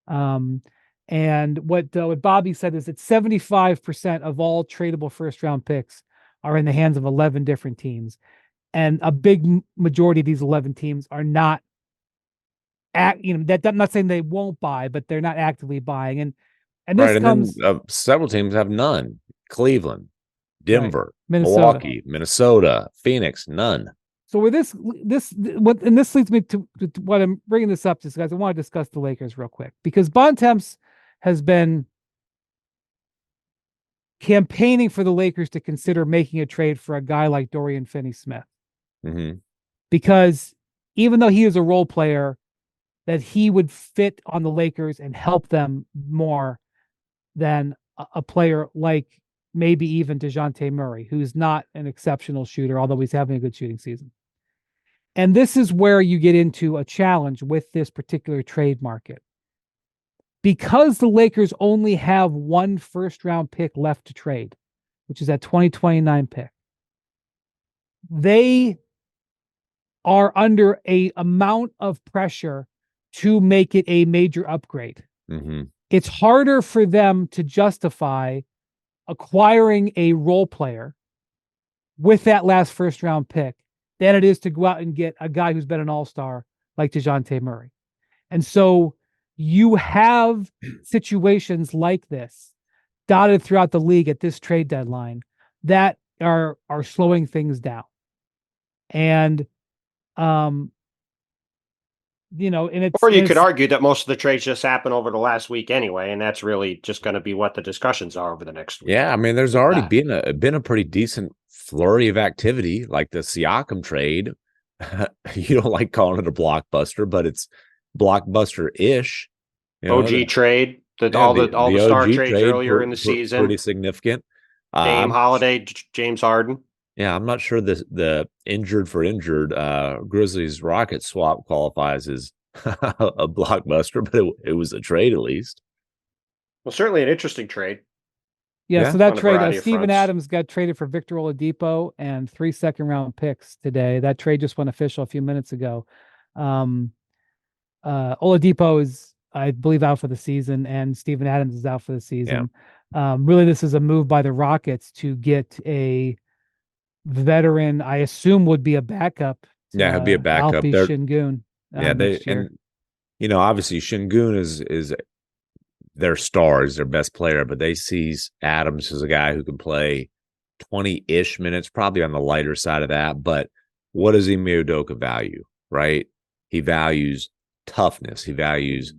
And what Bobby said is that 75% of all tradable first round picks are in the hands of 11 different teams. And a big majority of these 11 teams are not I'm not saying they won't buy, but they're not actively buying. And this comes, then, several teams have none. Cleveland, Denver, right. Milwaukee, Minnesota, Phoenix, none. So with this leads me to what I'm bringing this up to, guys. I want to discuss the Lakers real quick, because Bontemps has been campaigning for the Lakers to consider making a trade for a guy like Dorian Finney-Smith. Because even though he is a role player, that he would fit on the Lakers and help them more than a player like maybe even DeJounte Murray, who's not an exceptional shooter, although he's having a good shooting season. And this is where you get into a challenge with this particular trade market. Because the Lakers only have one first-round pick left to trade, which is that 2029 pick, they are under a amount of pressure to make it a major upgrade. Mm-hmm. It's harder for them to justify acquiring a role player with that last first round pick than it is to go out and get a guy who's been an all-star like DeJounte Murray. And so you have situations like this dotted throughout the league at this trade deadline that are slowing things down. And and Or you could argue that most of the trades just happen over the last week anyway, and that's really just going to be what the discussions are over the next week. Yeah, I mean, there's already been a pretty decent flurry of activity, like the Siakam trade. You don't like calling it a blockbuster, but it's blockbuster-ish. OG trade, all the star OG trades earlier in the season, pretty significant. Dame, Holiday, James Harden. Yeah, I'm not sure the injured for injured Grizzlies Rockets swap qualifies as a blockbuster, but it was a trade at least. Well, certainly an interesting trade. Yeah, so that trade, Steven Adams got traded for Victor Oladipo and 3 second-round picks today. That trade just went official a few minutes ago. Oladipo is, I believe, out for the season, and Steven Adams is out for the season. Yeah. Really, this is a move by the Rockets to get a veteran, I assume would be a backup. He'll be a backup. Şengün. And obviously Şengün is their star, is their best player, but they see Adams as a guy who can play 20-ish minutes, probably on the lighter side of that. But what does Ime Udoka value, right? He values toughness. He values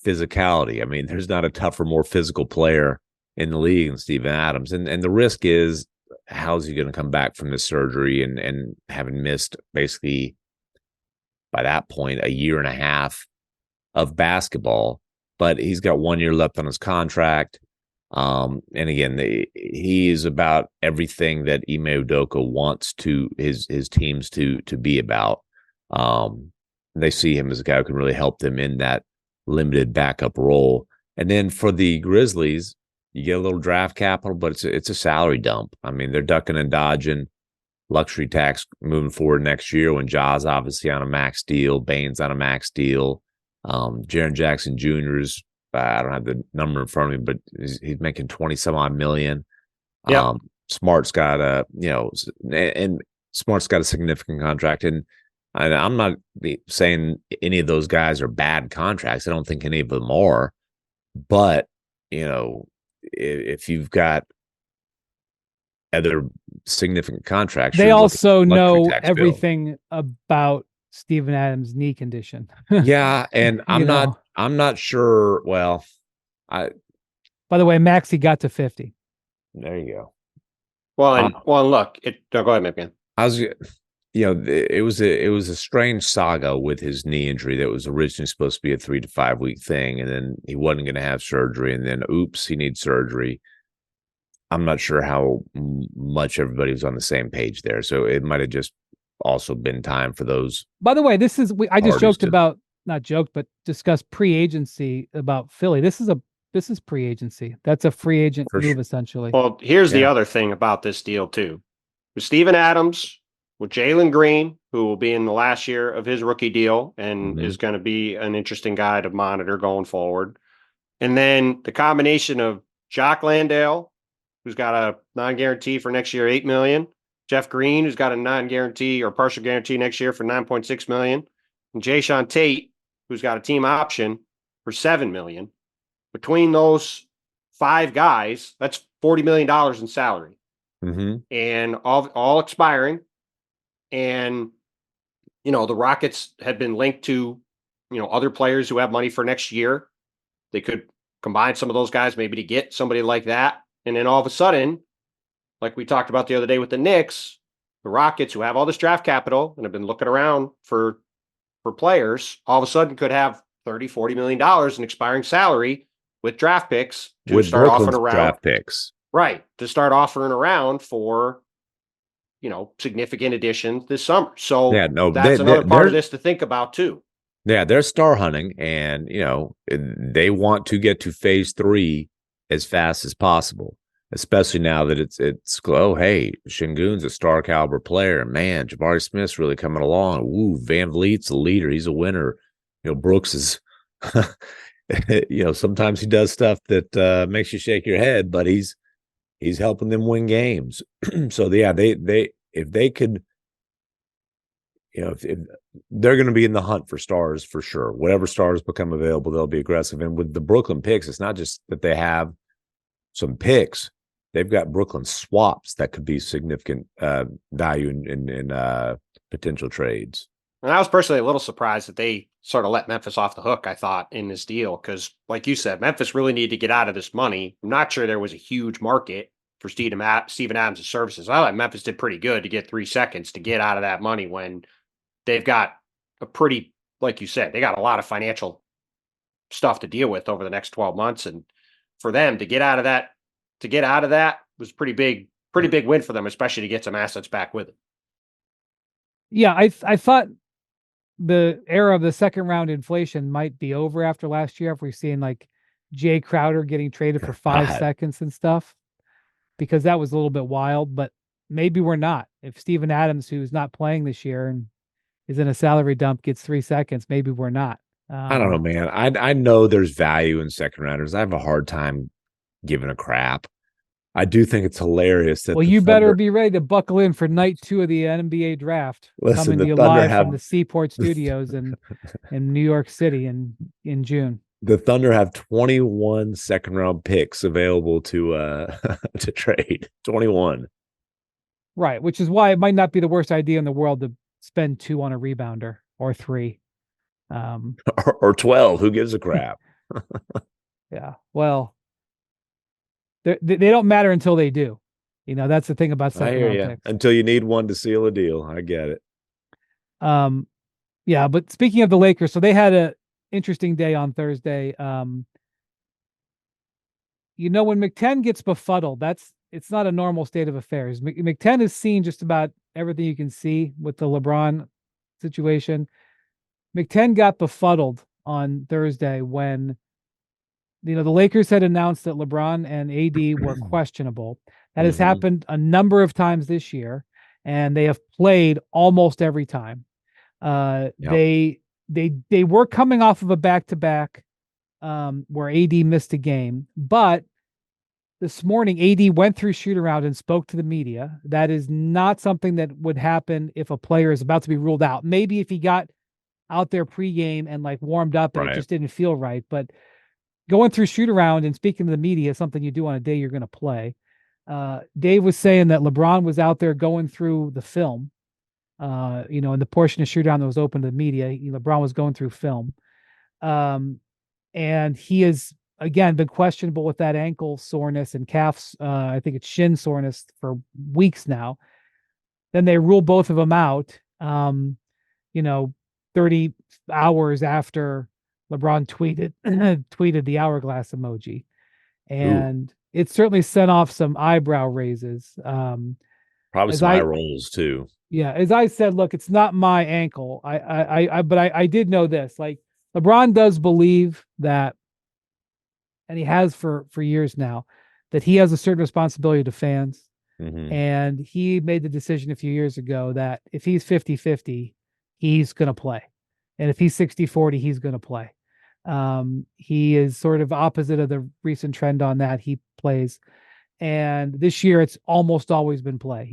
physicality. I mean, there's not a tougher, more physical player in the league than Steven Adams. And the risk is, how's he going to come back from this surgery and having missed basically by that point a year and a half of basketball? But he's got 1 year left on his contract. And again, he is about everything that Ime Udoka wants his teams to be about. They see him as a guy who can really help them in that limited backup role. And then for the Grizzlies, you get a little draft capital, but it's a salary dump. I mean, they're ducking and dodging luxury tax moving forward next year when Ja's obviously on a max deal, Bane's on a max deal. Jaren Jackson Jr. is, I don't have the number in front of me, but he's making 20 some odd million. Yeah. Smart's got and Smart's got a significant contract. And I'm not saying any of those guys are bad contracts. I don't think any of them are. But, if you've got other significant contracts, they also know everything about Steven Adams' knee condition. Yeah, and I'm not sure. Well, by the way, Maxey got to 50. There you go. Well, look, go ahead, MacMahon. It was a strange saga with his knee injury that was originally supposed to be a 3 to 5 week thing, and then he wasn't going to have surgery, and then oops, he needs surgery. I'm not sure how much everybody was on the same page there, so it might have just also been time for those. By the way, I just joked about, not joked, but discussed pre-agency about Philly. This is pre-agency. That's a free agent move essentially. Well, here's the other thing about this deal too. With Steven Adams, with Jalen Green, who will be in the last year of his rookie deal and is going to be an interesting guy to monitor going forward. And then the combination of Jock Landale, who's got a non-guarantee for next year, $8 million. Jeff Green, who's got a non-guarantee or partial guarantee next year for $9.6 million. And Jae'Sean Tate, who's got a team option for $7 million. Between those 5 guys, that's $40 million in salary. Mm-hmm. And all expiring. And, the Rockets had been linked to, other players who have money for next year. They could combine some of those guys maybe to get somebody like that. And then all of a sudden, like we talked about the other day with the Knicks, the Rockets, who have all this draft capital and have been looking around for players, all of a sudden could have $30-40 million in expiring salary with draft picks to start offering around. Draft picks. Right. To start offering around for, significant additions this summer. So that's another part of this to think about too. Yeah, they're star hunting, and they want to get to phase 3 as fast as possible. especially now that it's oh, hey, Şengün's a star caliber player. Man, Jabari Smith's really coming along. Ooh, Van Vliet's a leader. He's a winner. Brooks is sometimes he does stuff that makes you shake your head, but he's helping them win games. So yeah, they if they could, if they're going to be in the hunt for stars for sure. Whatever stars become available, they'll be aggressive. And with the Brooklyn picks, it's not just that they have some picks; they've got Brooklyn swaps that could be significant value in potential trades. And I was personally a little surprised that they sort of let Memphis off the hook, I thought, in this deal, because, like you said, Memphis really needed to get out of this money. I'm not sure there was a huge market for Steven Adams' services. I thought Memphis did pretty good to get 3 seconds to get out of that money when they've got a pretty, like you said, they got a lot of financial stuff to deal with over the next 12 months. And for them to get out of that was pretty big win for them, especially to get some assets back with it. Yeah, I thought the era of the second round inflation might be over after last year, if we're seeing like Jay Crowder getting traded for 5 seconds and stuff, because that was a little bit wild, but maybe we're not. If Steven Adams, who's not playing this year and is in a salary dump, gets 3 seconds, maybe we're not. I don't know, man. I know there's value in second rounders. I have a hard time giving a crap. I do think it's hilarious that. Well, you better be ready to buckle in for night 2 of the NBA draft. Listen, coming to you live from the Seaport Studios in New York City in June. The Thunder have 21 second round picks available to to trade. 21. Right, which is why it might not be the worst idea in the world to spend 2 on a rebounder or 3. Or 12. Who gives a crap? Yeah. Well, they don't matter until they do. That's the thing about second round picks. Until you need one to seal a deal. I get it. Yeah, but speaking of the Lakers, so they had a interesting day on Thursday. When McTen gets befuddled, it's not a normal state of affairs. McTen has seen just about everything you can see with the LeBron situation. McTen got befuddled on Thursday when the Lakers had announced that LeBron and AD were questionable. That has happened a number of times this year, and they have played almost every time. Yep. They were coming off of a back-to-back where AD missed a game, but this morning AD went through shoot-around and spoke to the media. That is not something that would happen if a player is about to be ruled out. Maybe if he got out there pregame and like warmed up and it just didn't feel right, but going through shoot-around and speaking to the media is something you do on a day you're going to play. Dave was saying that LeBron was out there going through the film, in the portion of shoot-around that was open to the media. LeBron was going through film. And he has, again, been questionable with that ankle soreness and calf, I think it's shin soreness for weeks now. Then they rule both of them out, 30 hours after LeBron tweeted the hourglass emoji. And it certainly sent off some eyebrow raises. Probably some eye rolls too. Yeah, as I said, look, it's not my ankle. But I did know this. Like, LeBron does believe that, and he has for years now, that he has a certain responsibility to fans. And he made the decision a few years ago that if he's 50-50, he's going to play. And if he's 60-40, he's going to play. He is sort of opposite of the recent trend on that. He plays. And this year, it's almost always been play.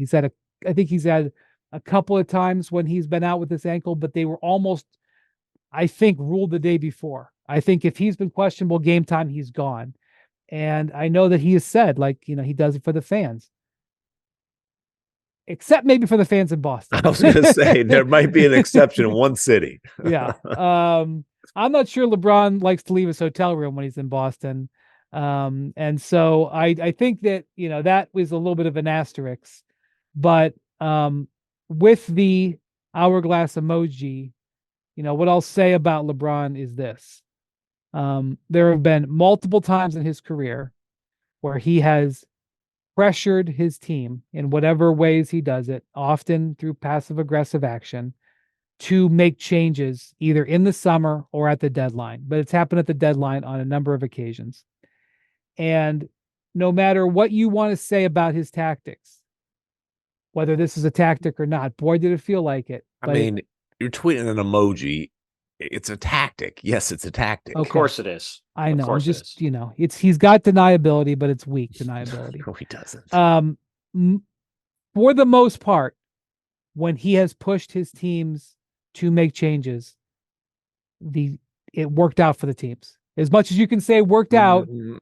I think he's had a couple of times when he's been out with this ankle, but they were almost, I think, ruled the day before. I think if he's been questionable game time, he's gone. And I know that he has said, he does it for the fans. Except maybe for the fans in Boston. I was going to say, there might be an exception in one city. Yeah. I'm not sure LeBron likes to leave his hotel room when he's in Boston. And so I think that, that was a little bit of an asterisk. But with the hourglass emoji, what I'll say about LeBron is this. There have been multiple times in his career where he has pressured his team in whatever ways he does it, often through passive-aggressive action, to make changes either in the summer or at the deadline. But it's happened at the deadline on a number of occasions. And no matter what you want to say about his tactics, whether this is a tactic or not, boy, did it feel like it. I mean, you're tweeting an emoji. It's a tactic. Yes, it's a tactic. Of course it is. I know. Of course I'm just, he's got deniability, but it's weak deniability. No, he doesn't. For the most part, when he has pushed his teams to make changes, it worked out for the teams. As much as you can say worked out, no,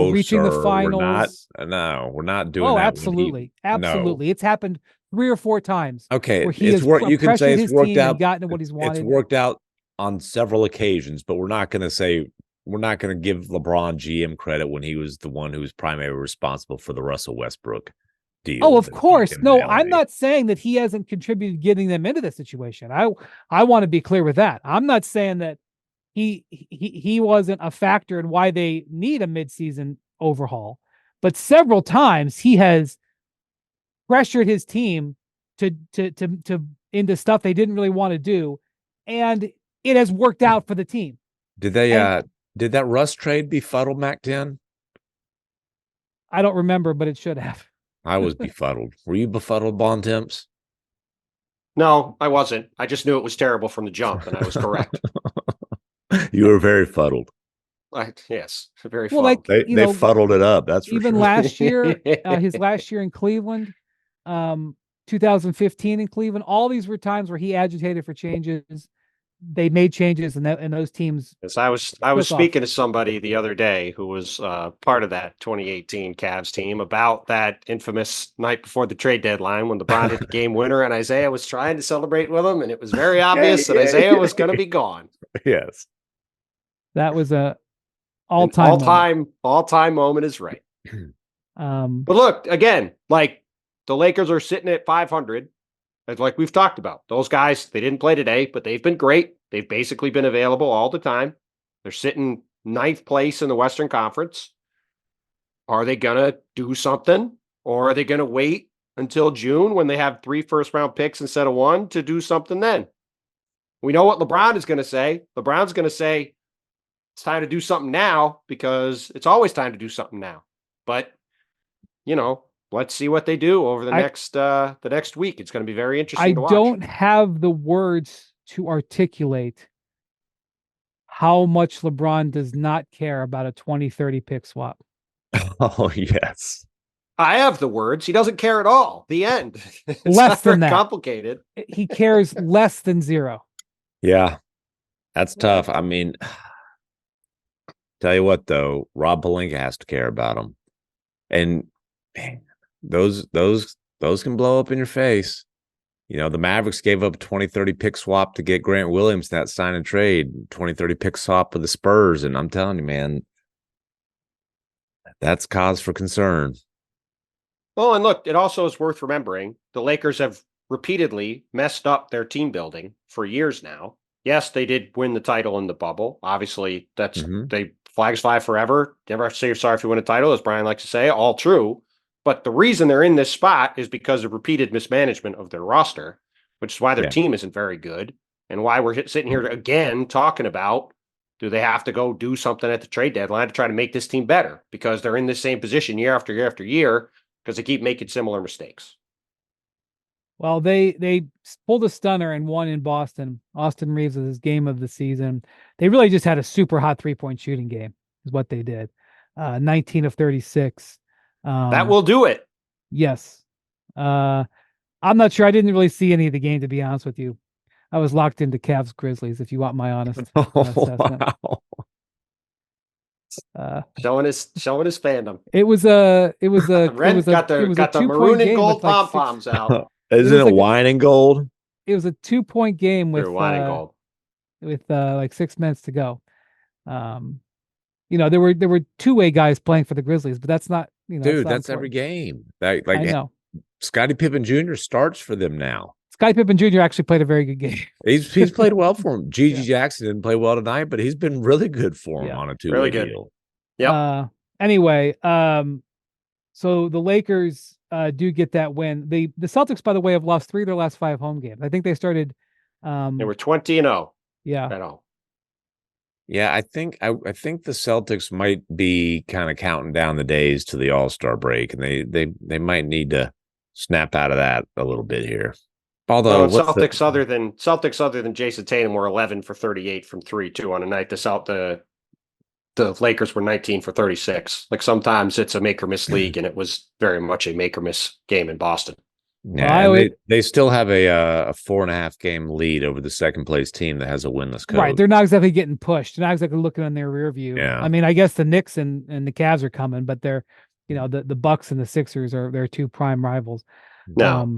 reaching the sir, finals. We're not doing that. Absolutely. Absolutely. No. It's happened 3 or 4 times. Okay. Where he has you can say it's worked out and gotten what he's wanted. It's worked out on several occasions, but we're not going to give LeBron GM credit when he was the one who was primarily responsible for the Russell Westbrook deal. Oh, of course. No, I'm not saying that he hasn't contributed getting them into this situation. I want to be clear with that. I'm not saying that he wasn't a factor in why they need a midseason overhaul, but several times he has pressured his team to into stuff they didn't really want to do, and it has worked out for the team. Did that Russ trade befuddle Mac-10? I don't remember, but it should have. I was befuddled. Were you befuddled, Bontemps? No, I wasn't. I just knew it was terrible from the jump, and I was correct. You were very fuddled. Yes, very well. fuddled. They fuddled it up. That's for even sure. Last year, his last year in Cleveland, 2015 in Cleveland. All these were times where he agitated for changes. They made changes, and those teams. Yes, I was speaking to somebody the other day who was part of that 2018 Cavs team about that infamous night before the trade deadline when LeBron hit the game winner, and Isaiah was trying to celebrate with him, and it was very obvious that Isaiah was going to be gone. Yes, that was a all-time moment is right. But look, again, like the Lakers are sitting at 500. Like we've talked about, those guys, they didn't play today, but they've been great. They've basically been available all the time. They're sitting 9th place in the Western Conference. Are they going to do something? Or are they going to wait until June when they have 3 first-round picks instead of 1 to do something then? We know what LeBron is going to say. LeBron's going to say, it's time to do something now because it's always time to do something now. But, let's see what they do over the next week. It's going to be very interesting to watch. I don't have the words to articulate how much LeBron does not care about a 2030 pick swap. Oh, yes. I have the words. He doesn't care at all. The end. It's less than that. Complicated. He cares less than 0. Yeah, that's tough. I mean, tell you what, though, Rob Pelinka has to care about him. And, man, those can blow up in your face. The Mavericks gave up a 2030 pick swap to get Grant Williams, that sign and trade, 2030 pick swap with the Spurs. And I'm telling you, man, that's cause for concern. Well, and look, it also is worth remembering the Lakers have repeatedly messed up their team building for years now. Yes, they did win the title in the bubble. Obviously, that's they flags fly forever. Never have to say you're sorry if you win a title, as Brian likes to say. All true. But the reason they're in this spot is because of repeated mismanagement of their roster, which is why their team isn't very good, and why we're sitting here again talking about, do they have to go do something at the trade deadline to try to make this team better? Because they're in the same position year after year after year because they keep making similar mistakes. Well, they pulled a stunner and won in Boston. Austin Reeves was his game of the season. They really just had a super hot 3-point shooting game is what they did. 19 of 36. That will do it. Yes. I'm not sure. I didn't really see any of the game, to be honest with you. I was locked into Cavs Grizzlies, if you want my honest assessment. Wow. Showing his fandom. It was a got the maroon and gold pom poms out. Isn't it wine and gold? It was a 2-point game with wine and gold. With like 6 minutes to go. There were two-way guys playing for the Grizzlies, but that's not, dude, that's every game. I know. Scottie Pippen Jr. starts for them now. Scottie Pippen Jr. actually played a very good game. He's played well for him. Gigi Jackson didn't play well tonight, but he's been really good for him on a 2-way deal. Yeah. Anyway, so the Lakers do get that win. The Celtics, by the way, have lost 3 of their last 5 home games. I think they started. They were 20-0. Yeah. At all. Yeah, I think the Celtics might be kind of counting down the days to the All-Star break, and they might need to snap out of that a little bit here. Although Celtics other than Jason Tatum were 11 for 38 from 3 too on a night. The Lakers were 19 for 36. Like sometimes it's a make or miss league, and it was very much a make or miss game in Boston. Yeah, and they still have a 4.5 game lead over the second place team that has a winless code. Right, they're not exactly getting pushed. They're not exactly looking on their rear view. Yeah. I mean, I guess the Knicks and the Cavs are coming, but they're, the Bucks and the Sixers are their two prime rivals. No.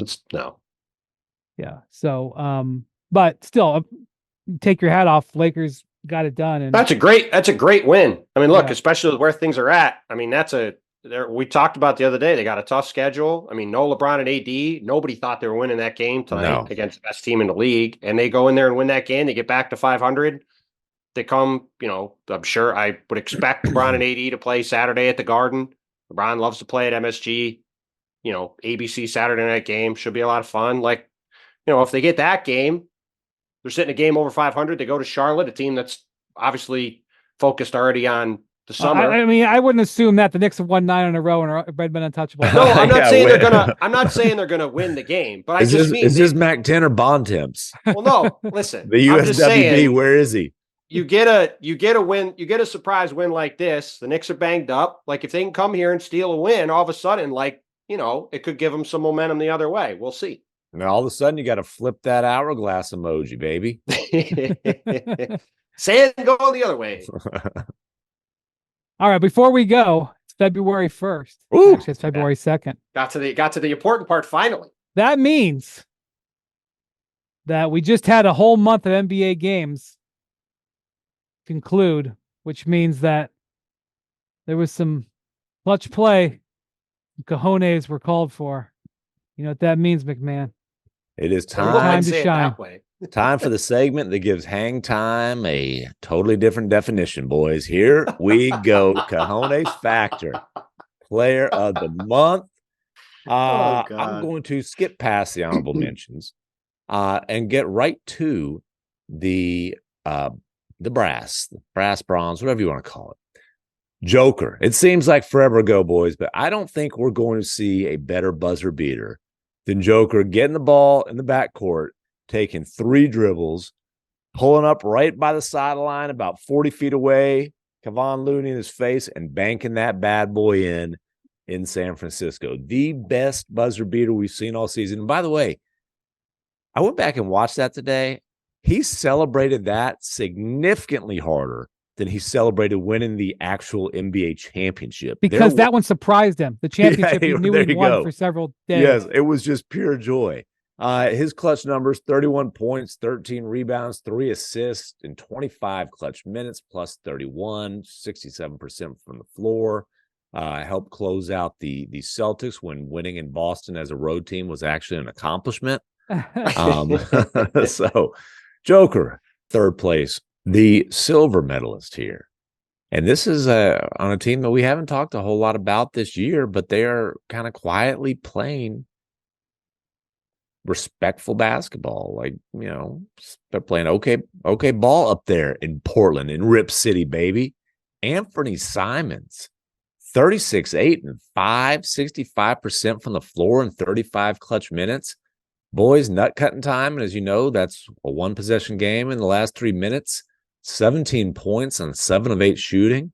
Yeah. So, but still, take your hat off. Lakers got it done, and that's a great win. I mean, look, especially with where things are at. I mean, we talked about the other day. They got a tough schedule. I mean, no LeBron and AD. Nobody thought they were winning that game tonight against the best team in the league, and they go in there and win that game. They get back to 500. They come, I'm sure I would expect LeBron and AD to play Saturday at the Garden. LeBron loves to play at MSG. ABC Saturday night game should be a lot of fun. Like, if they get that game, they're sitting a game over 500. They go to Charlotte, a team that's obviously focused already on the summer. I mean, I wouldn't assume that the Knicks have won 9 in a row and are been untouchable. No, I'm not saying they're gonna. I'm not saying they're gonna win the game, but is this Mac-10 or Bontemps? Well, no. Listen, the USWB. Where is he? You get a win. You get a surprise win like this. The Knicks are banged up. Like if they can come here and steal a win, all of a sudden, it could give them some momentum the other way. We'll see. And all of a sudden, you got to flip that hourglass emoji, baby. Say it, go the other way. All right, before we go, it's February 1st. Ooh, actually, it's February 2nd. Got to the important part finally. That means that we just had a whole month of NBA games conclude, which means that there was some clutch play. Cojones were called for. You know what that means, MacMahon? It is time to shine. Time for the segment that gives hang time a totally different definition, boys. Here we go. Cojones Factor, Player of the Month. I'm going to skip past the honorable mentions and get right to the brass, bronze, whatever you want to call it. Joker. It seems like forever ago, boys, but I don't think we're going to see a better buzzer beater than Joker getting the ball in the backcourt, taking 3 dribbles, pulling up right by the sideline about 40 feet away, Kevon Looney in his face, and banking that bad boy in San Francisco. The best buzzer beater we've seen all season. And by the way, I went back and watched that today. He celebrated that significantly harder than he celebrated winning the actual NBA championship. Because that one surprised him. The championship he knew he won for several days. Yes, it was just pure joy. His clutch numbers, 31 points, 13 rebounds, 3 assists, and 25 clutch minutes, plus 31, 67% from the floor. Helped close out the Celtics when winning in Boston as a road team was actually an accomplishment. So, Joker, 3rd place, the silver medalist here. And this is on a team that we haven't talked a whole lot about this year, but they are kind of quietly playing respectful basketball. Like, they're playing okay ball up there in Portland, in Rip City, baby. Anthony Simons, 36, 8, and 5, 65% from the floor and 35 clutch minutes. Boys, nut cutting time. And as you know, that's a 1-possession game in the last 3 minutes. 17 points on 7 of 8 shooting.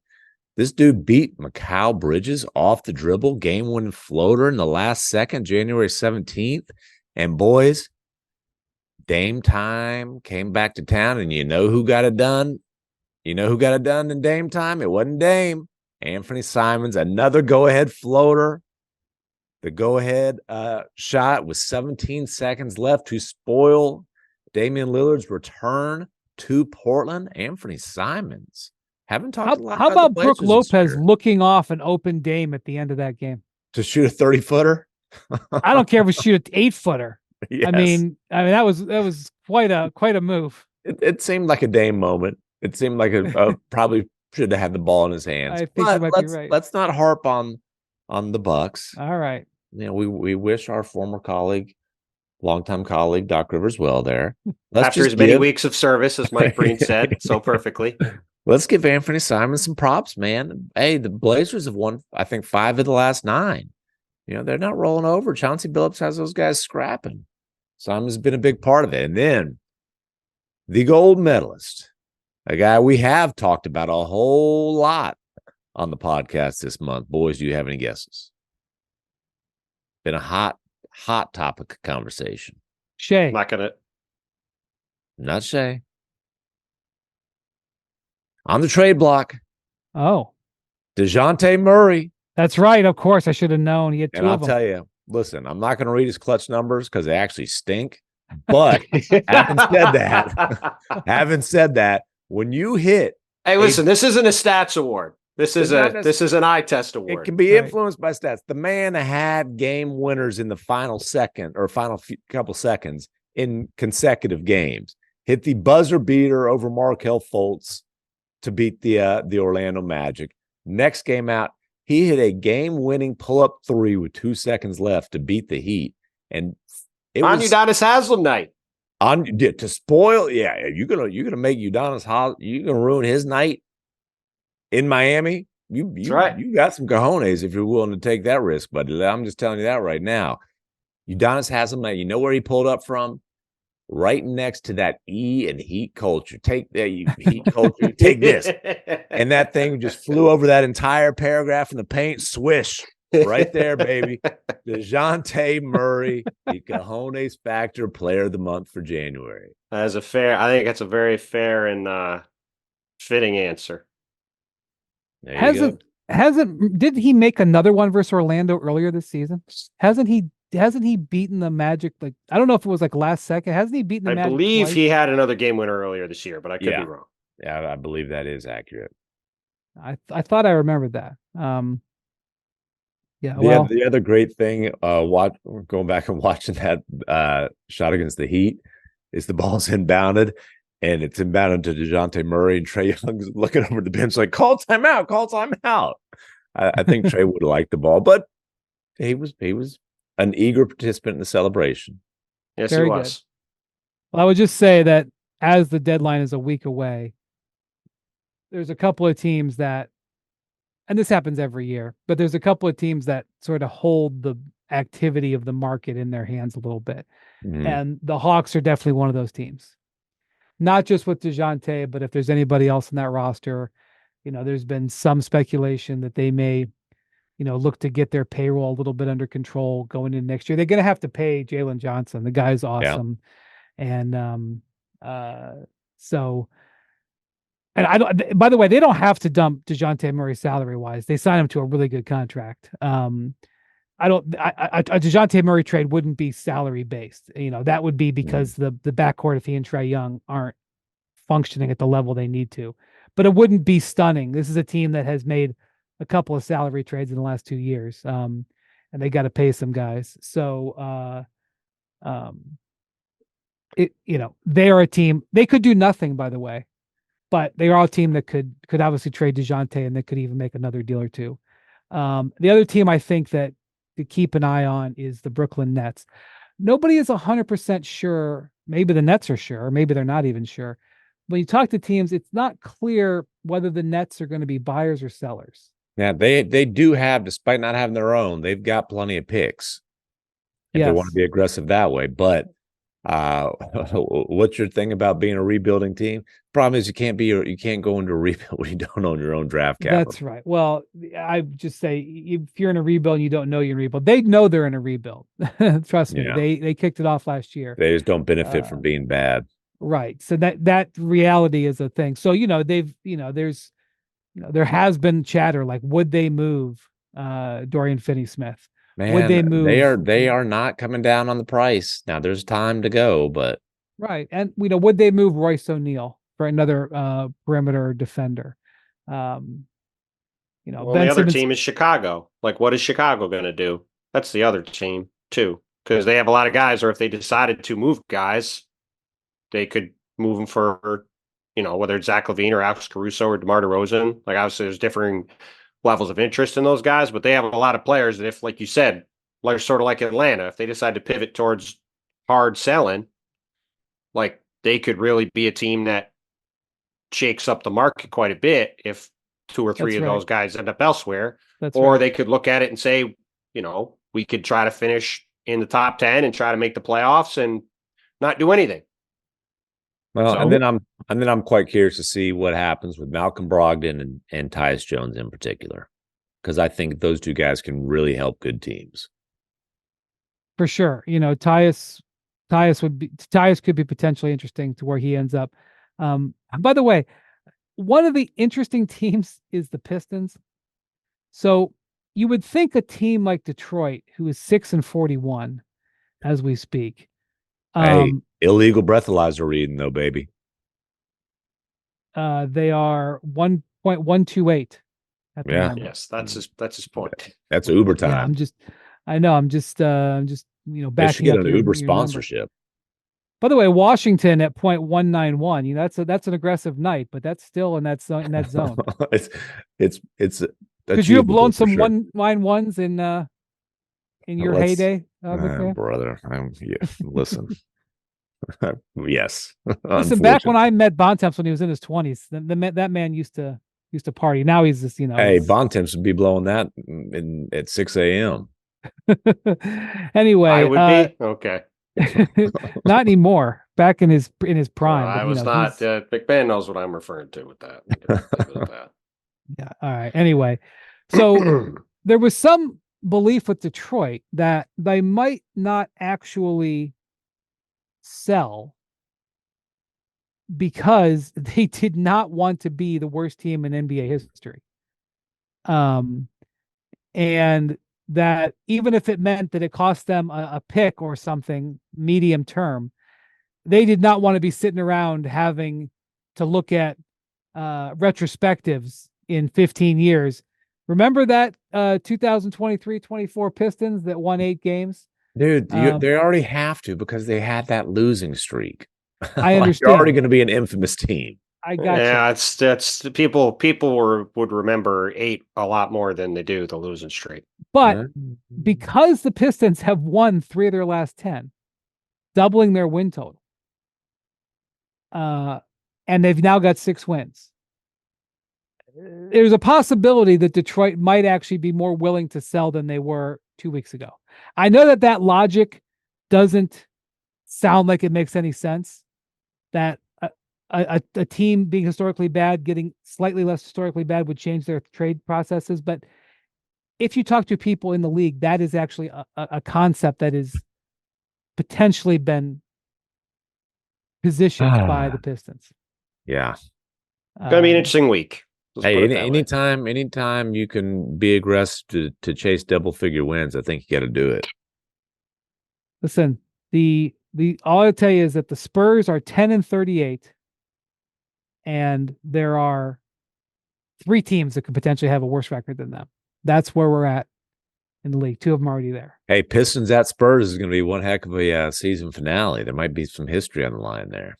This dude beat Mikal Bridges off the dribble, game-winning floater in the last second, January 17th. And boys, Dame time came back to town, and you know who got it done? You know who got it done in Dame time? It wasn't Dame. Anthony Simons, another go-ahead floater. The go-ahead shot with 17 seconds left to spoil Damian Lillard's return to Portland. Anthony Simons. Haven't talked a lot How about Brooke Lopez looking off an open Dame at the end of that game? To shoot a 30-footer? I don't care if we shoot an 8-footer. Yes. I mean that was quite a move. It seemed like a Dame moment. It seemed like a probably should have had the ball in his hands. I think you might be right. Let's not harp on the Bucks. All right. We wish our former colleague, longtime colleague, Doc Rivers well there. After his many weeks of service, as Mike Breen said so perfectly. Let's give Anthony Simons some props, man. Hey, the Blazers have won, I think, 5 of the last 9. They're not rolling over. Chauncey Billups has those guys scrapping. Simons has been a big part of it. And then the gold medalist, a guy we have talked about a whole lot on the podcast this month. Boys, do you have any guesses? Been a hot topic of conversation. Shea. Not Shea. On the trade block. Oh. DeJounte Murray. That's right. Of course, I should have known. He had 2 and I'll of them. tell you, listen, I'm not going to read his clutch numbers because they actually stink. But having said that, when you hit, hey, listen, this isn't a stats award. This is an eye test award. It can be influenced by stats. The man had game winners in the final second or final couple seconds in consecutive games. Hit the buzzer beater over Markelle Fultz to beat the Orlando Magic. Next game out, he hit a game-winning pull-up 3 with 2 seconds left to beat the Heat, and it on was Udonis Haslem night. To spoil. Yeah, you're gonna make Udonis Haslem. You're gonna ruin his night in Miami. That's right. You got some cojones if you're willing to take that risk, but I'm just telling you that right now. Udonis Haslem night. You know where he pulled up from? Right next to that E and Heat culture. Take that, you Heat culture. Take this. And that thing just flew over that entire paragraph in the paint. Swish. Right there, baby. DeJounte Murray, the cojones factor player of the month for January. I think that's a very fair and fitting answer. Did he make another one versus Orlando earlier this season? Hasn't he beaten the Magic? Like, I don't know if it was like last second. Hasn't he beaten the Magic? I believe twice? he had another game winner earlier this year, but I could be wrong. Yeah, I believe that is accurate. I thought I remembered that. The other great thing, going back and watching that shot against the Heat, is the ball's inbounded, and it's inbounded to DeJounte Murray, and Trae Young's looking over the bench like, call timeout. I think Trae would have liked the ball, but he was an eager participant in the celebration. Yes, Very he was. Good. Well, I would just say that as the deadline is a week away, there's a couple of teams that, and this happens every year, but there's a couple of teams that sort of hold the activity of the market in their hands a little bit. Mm-hmm. And the Hawks are definitely one of those teams. Not just with DeJounte, but if there's anybody else in that roster, there's been some speculation that they may, look to get their payroll a little bit under control going into next year. They're going to have to pay Jalen Johnson. The guy's awesome. Yeah. And by the way, they don't have to dump DeJounte Murray salary wise. They signed him to a really good contract. A DeJounte Murray trade wouldn't be salary based. That would be because the backcourt of he and Trae Young aren't functioning at the level they need to. But it wouldn't be stunning. This is a team that has made a couple of salary trades in the last 2 years, and they got to pay some guys. So, they are a team. They could do nothing, by the way. But they are a team that could obviously trade DeJounte, and they could even make another deal or two. The other team I think that to keep an eye on is the Brooklyn Nets. Nobody is 100% sure. Maybe the Nets are sure, or maybe they're not even sure. When you talk to teams, it's not clear whether the Nets are going to be buyers or sellers. Yeah, they do have, despite not having their own, they've got plenty of picks. If they want to be aggressive that way. But what's your thing about being a rebuilding team? Problem is you can't go into a rebuild when you don't own your own draft capital. That's right. Well, I just say if you're in a rebuild and you don't know you're in a rebuild, they know they're in a rebuild. Trust me. They kicked it off last year. They just don't benefit from being bad. Right. So that reality is a thing. So there has been chatter like, would they move Dorian Finney-Smith? Man, would they move? They are not coming down on the price. Now there's time to go, but right. And would they move Royce O'Neal for another perimeter defender? The other team is Chicago. Like, what is Chicago going to do? That's the other team too, because they have a lot of guys. Or if they decided to move guys, they could move them for, whether it's Zach LaVine or Alex Caruso or DeMar DeRozan. Like, obviously, there's differing levels of interest in those guys, but they have a lot of players that, if, like you said, like sort of like Atlanta, if they decide to pivot towards hard selling, like, they could really be a team that shakes up the market quite a bit if 2 or 3 That's of right. those guys end up elsewhere. That's Or right. they could look at it and say, we could try to finish in the top 10 and try to make the playoffs and not do anything. Well, So- and then I'm quite curious to see what happens with Malcolm Brogdon and Tyus Jones in particular, because I think those two guys can really help good teams. For sure. Tyus could be potentially interesting to where he ends up. By the way, one of the interesting teams is the Pistons. So you would think a team like Detroit, who is 6-41 as we speak. Hey, illegal breathalyzer reading though, baby. They are 1.128 at the moment. Yes, that's his point. That's Uber time. Yeah, I'm just They should backing get up an your Uber number. sponsorship. By the way, Washington at 0.191. That's an aggressive night, but that's still in that zone. It's Could you have blown some sure. 191s in your heyday, MacMahon? Brother? Listen. Yes. Listen, back when I met Bontemps when he was in his 20s, that man used to party. Now he's just Hey, Bontemps would be blowing that at 6 a.m. Anyway, I would be okay. Not anymore. Back in his prime. I was not. MacMahon knows what I'm referring to with that. Yeah. All right. Anyway, so there was some belief with Detroit that they might not actually sell because they did not want to be the worst team in NBA history. And that even if it meant that it cost them a pick or something medium term, they did not want to be sitting around having to look at retrospectives in 15 years. Remember that 2023-24 Pistons that won 8 games? Dude, they already have to because they had that losing streak. I understand. You're already going to be an infamous team. I got you. Yeah, that's people would remember 8 a lot more than they do the losing streak. But because the Pistons have won 3 of their last 10, doubling their win total, and they've now got 6 wins, there's a possibility that Detroit might actually be more willing to sell than they were 2 weeks ago. I know that logic doesn't sound like it makes any sense, that a team being historically bad, getting slightly less historically bad would change their trade processes. But if you talk to people in the league, that is actually a concept that is potentially been positioned by the Pistons. Yeah. Gonna be an interesting week. Hey, anytime you can be aggressive to chase double figure wins, I think you got to do it. Listen, the all I'll tell you is that the Spurs are 10-38, and there are 3 teams that could potentially have a worse record than them. That's where we're at in the league. 2 of them already there. Hey, Pistons at Spurs is going to be one heck of a season finale. There might be some history on the line there.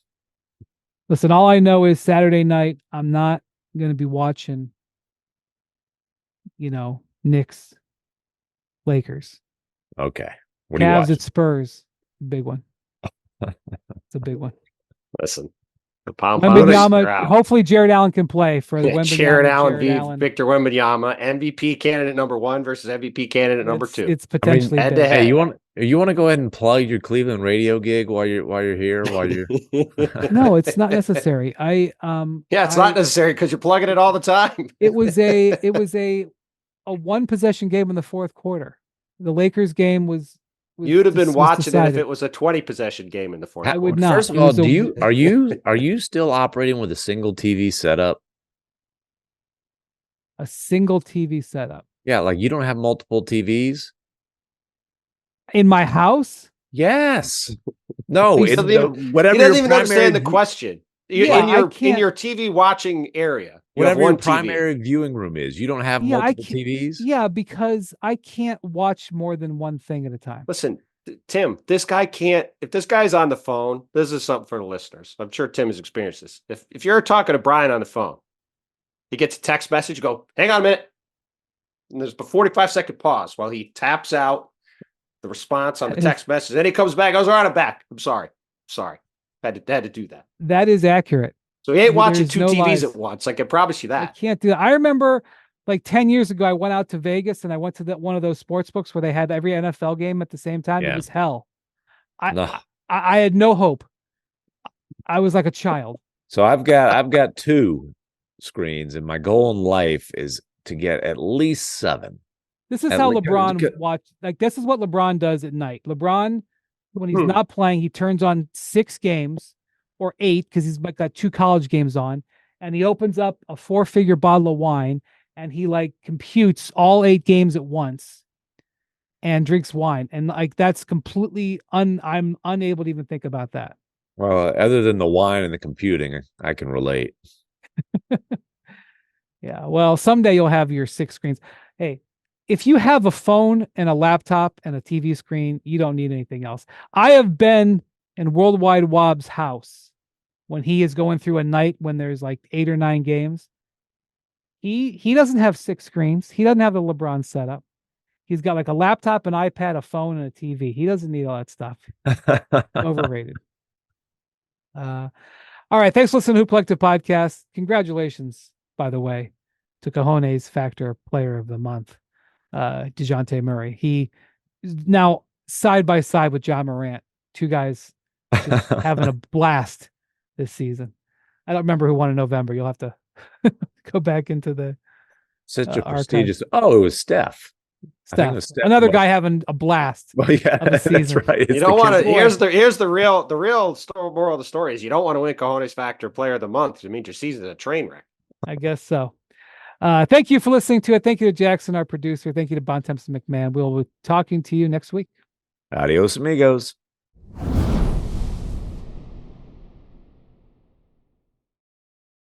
Listen, all I know is Saturday night, I'm not going to be watching, Knicks, Lakers. Okay. What Cavs at Spurs. Big one. It's a big one. Listen, the Wembanyama. Hopefully, Jared Allen can play for the Wembanyama. Jared Allen, Victor Wembanyama, MVP candidate number 1 versus MVP candidate number 2. It's potentially head to head. Hey, you want to go ahead and plug your Cleveland radio gig while you're here? No, it's not necessary. It's not necessary because you're plugging it all the time. It was a 1 possession game in the 4th quarter. The Lakers game was. You'd have been watching it if it was a 20 possession game in the 4th quarter. I would not. First of all, are you still operating with a single TV setup? A single TV setup? Yeah, like you don't have multiple TVs in my house? Yes. No, whatever. He doesn't even understand the question. In your TV watching area. Whatever your primary viewing room is, you don't have multiple TVs? Yeah, because I can't watch more than one thing at a time. Listen, Tim, this guy can't. If this guy's on the phone, this is something for the listeners. I'm sure Tim has experienced this. If you're talking to Brian on the phone, he gets a text message, you go, hang on a minute. And there's a 45-second pause while he taps out the response on the text message. Then he comes back, goes, all right, I'm back. I'm sorry. Had to do that. That is accurate. So he ain't watching There's two no TVs lies. at once. I can promise you I that. can't do that. I remember like 10 years ago, I went out to Vegas and I went to one of those sports books where they had every NFL game at the same time. It Yeah. was hell. No. I had no hope. I was like a child. So I've got 2 screens, and my goal in life is to get at least 7. This is At how least- LeBron watch. Like this is what LeBron does at night. LeBron, when he's not playing, he turns on 6 games or 8 because he's got 2 college games on, and he opens up a 4-figure bottle of wine and he like computes all 8 games at once and drinks wine. And like that's completely I'm unable to even think about that. Well, other than the wine and the computing, I can relate. Yeah. Well, someday you'll have your 6 screens. Hey, if you have a phone and a laptop and a TV screen, you don't need anything else. I have been in Worldwide Wob's house when he is going through a night when there's like 8 or 9 games. He doesn't have 6 screens. He doesn't have the LeBron setup. He's got like a laptop, an iPad, a phone, and a TV. He doesn't need all that stuff. Overrated. All right. Thanks for listening to Hoop Collective Podcast. Congratulations, by the way, to Cojones Factor Player of the Month, DeJounte Murray. He is now side by side with John Morant, 2 guys just having a blast this season. I don't remember who won in November. You'll have to go back into the Such a archives. prestigious. Oh, it was Steph. I think it was Steph. Another guy having a blast. Well, yeah, of the that's season. right. It's You don't want to. boy. Here's the real moral of the story is you don't want to win Cojones Factor Player of the Month. It means your season's a train wreck. I guess so. Thank you for listening to it. Thank you to Jackson, our producer. Thank you to Bontemps and MacMahon. We'll be talking to you next week. Adios, amigos.